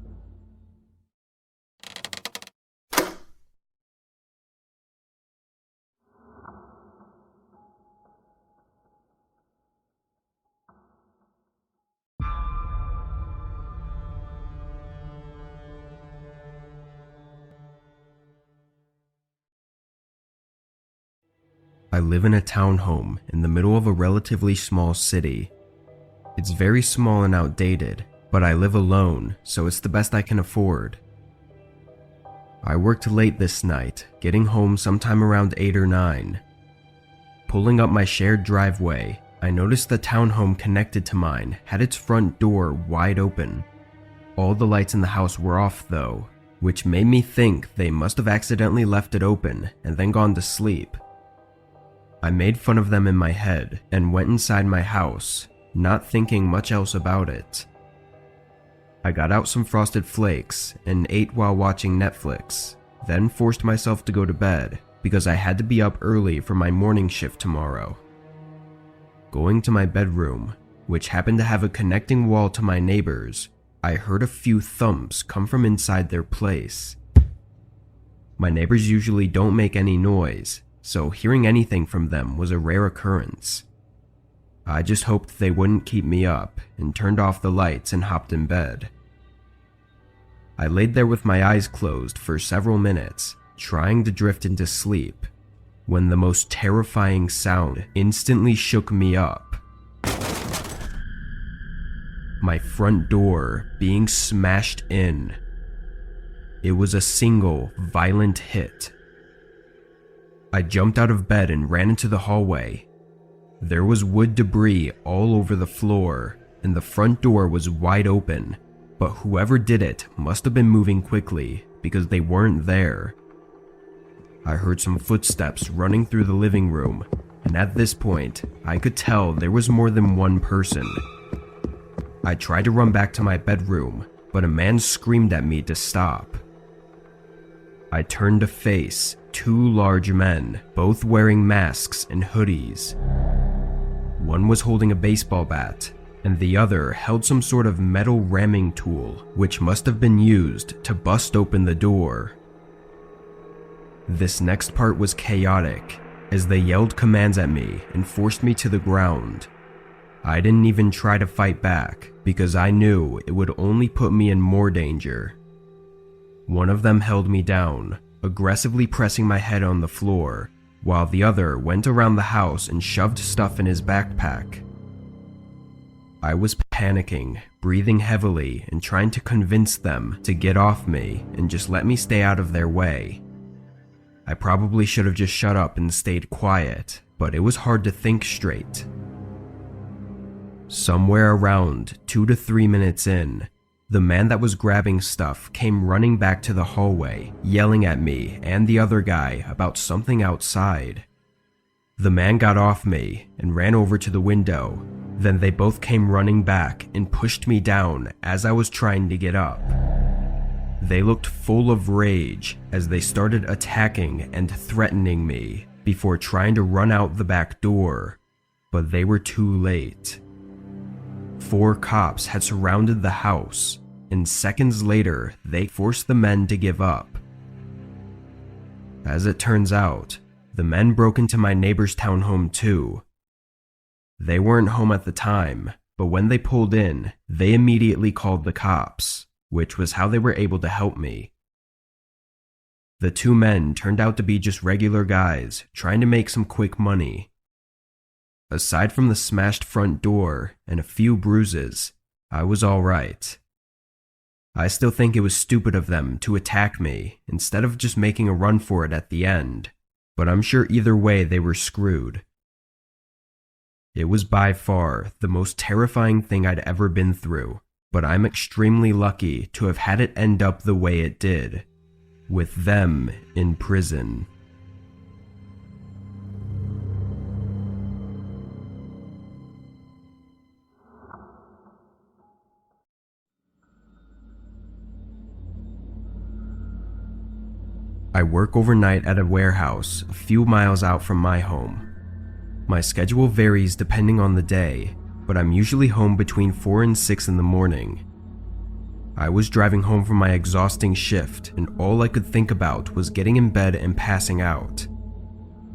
I live in a townhome in the middle of a relatively small city. It's very small and outdated, but I live alone, so it's the best I can afford. I worked late this night, getting home sometime around 8 or 9. Pulling up my shared driveway, I noticed the townhome connected to mine had its front door wide open. All the lights in the house were off though, which made me think they must have accidentally left it open and then gone to sleep. I made fun of them in my head and went inside my house, not thinking much else about it. I got out some Frosted Flakes and ate while watching Netflix, then forced myself to go to bed because I had to be up early for my morning shift tomorrow. Going to my bedroom, which happened to have a connecting wall to my neighbors, I heard a few thumps come from inside their place. My neighbors usually don't make any noise, so hearing anything from them was a rare occurrence. I just hoped they wouldn't keep me up and turned off the lights and hopped in bed. I laid there with my eyes closed for several minutes, trying to drift into sleep, when the most terrifying sound instantly shook me up. My front door being smashed in. It was a single, violent hit. I jumped out of bed and ran into the hallway. There was wood debris all over the floor, and the front door was wide open, but whoever did it must have been moving quickly because they weren't there. I heard some footsteps running through the living room, and at this point, I could tell there was more than one person. I tried to run back to my bedroom, but a man screamed at me to stop. I turned to face 2 large men, both wearing masks and hoodies. One was holding a baseball bat, and the other held some sort of metal ramming tool, which must have been used to bust open the door. This next part was chaotic, as they yelled commands at me and forced me to the ground. I didn't even try to fight back, because I knew it would only put me in more danger. One of them held me down, aggressively pressing my head on the floor, while the other went around the house and shoved stuff in his backpack. I was panicking, breathing heavily, and trying to convince them to get off me and just let me stay out of their way. I probably should have just shut up and stayed quiet, but it was hard to think straight. Somewhere around 2 to 3 minutes in, the man that was grabbing stuff came running back to the hallway, yelling at me and the other guy about something outside. The man got off me and ran over to the window. Then they both came running back and pushed me down as I was trying to get up. They looked full of rage as they started attacking and threatening me before trying to run out the back door, but they were too late. 4 cops had surrounded the house, and seconds later, they forced the men to give up. As it turns out, the men broke into my neighbor's townhome too. They weren't home at the time, but when they pulled in, they immediately called the cops, which was how they were able to help me. The 2 men turned out to be just regular guys trying to make some quick money. Aside from the smashed front door and a few bruises, I was all right. I still think it was stupid of them to attack me instead of just making a run for it at the end, but I'm sure either way they were screwed. It was by far the most terrifying thing I'd ever been through, but I'm extremely lucky to have had it end up the way it did, with them in prison. I work overnight at a warehouse a few miles out from my home. My schedule varies depending on the day, but I'm usually home between 4 and 6 in the morning. I was driving home from my exhausting shift, and all I could think about was getting in bed and passing out.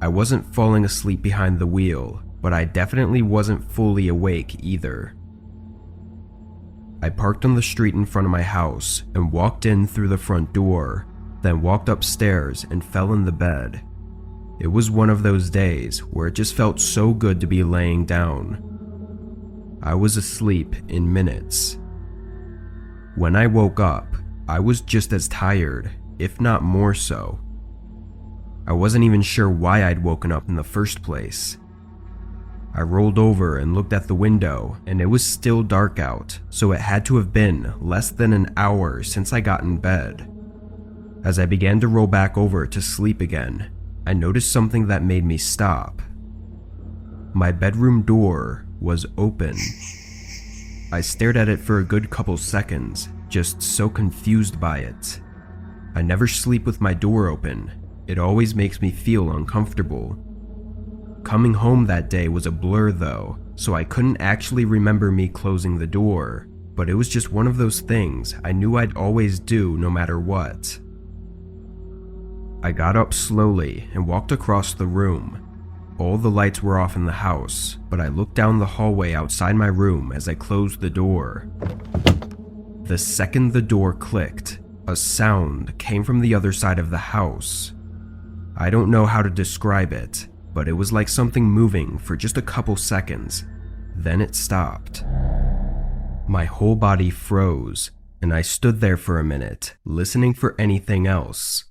I wasn't falling asleep behind the wheel, but I definitely wasn't fully awake either. I parked on the street in front of my house and walked in through the front door, then walked upstairs and fell in the bed. It was one of those days where it just felt so good to be laying down. I was asleep in minutes. When I woke up, I was just as tired, if not more so. I wasn't even sure why I'd woken up in the first place. I rolled over and looked at the window, and it was still dark out, so it had to have been less than an hour since I got in bed. As I began to roll back over to sleep again, I noticed something that made me stop. My bedroom door was open. I stared at it for a good couple seconds, just so confused by it. I never sleep with my door open. It always makes me feel uncomfortable. Coming home that day was a blur though, so I couldn't actually remember me closing the door, but it was just one of those things I knew I'd always do no matter what. I got up slowly and walked across the room. All the lights were off in the house, but I looked down the hallway outside my room as I closed the door. The second the door clicked, a sound came from the other side of the house. I don't know how to describe it, but it was like something moving for just a couple seconds. Then it stopped. My whole body froze, and I stood there for a minute, listening for anything else.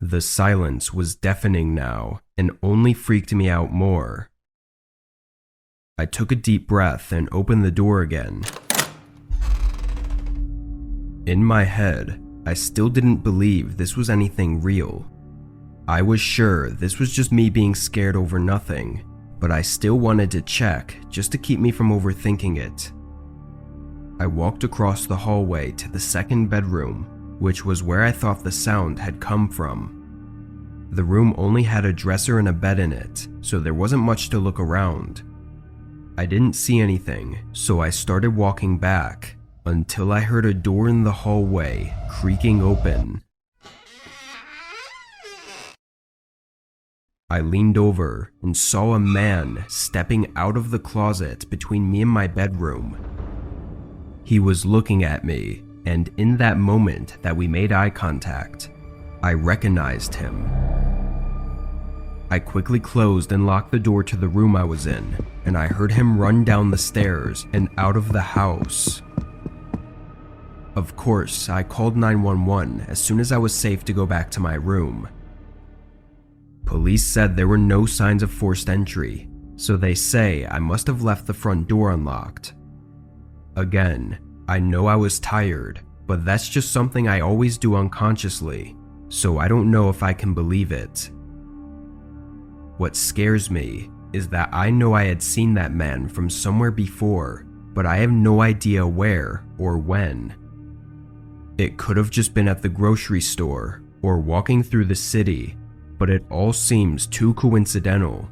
The silence was deafening now, and only freaked me out more. I took a deep breath and opened the door again. In my head, I still didn't believe this was anything real. I was sure this was just me being scared over nothing, but I still wanted to check just to keep me from overthinking it. I walked across the hallway to the second bedroom, which was where I thought the sound had come from. The room only had a dresser and a bed in it, so there wasn't much to look around. I didn't see anything, so I started walking back until I heard a door in the hallway creaking open. I leaned over and saw a man stepping out of the closet between me and my bedroom. He was looking at me, and in that moment that we made eye contact, I recognized him. I quickly closed and locked the door to the room I was in, and I heard him run down the stairs and out of the house. Of course, I called 911 as soon as I was safe to go back to my room. Police said there were no signs of forced entry, so they say I must have left the front door unlocked. Again, I know I was tired, but that's just something I always do unconsciously, so I don't know if I can believe it. What scares me is that I know I had seen that man from somewhere before, but I have no idea where or when. It could have just been at the grocery store or walking through the city, but it all seems too coincidental.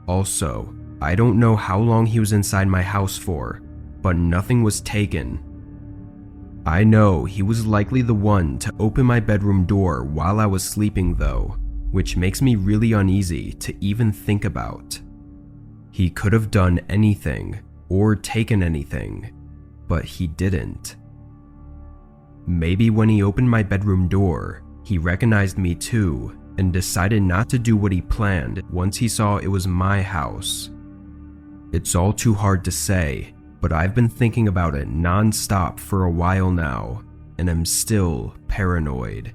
Also, I don't know how long he was inside my house for, but nothing was taken. I know he was likely the one to open my bedroom door while I was sleeping though, which makes me really uneasy to even think about. He could have done anything or taken anything, but he didn't. Maybe when he opened my bedroom door, he recognized me too and decided not to do what he planned once he saw it was my house. It's all too hard to say, but I've been thinking about it non-stop for a while now, and I'm still paranoid.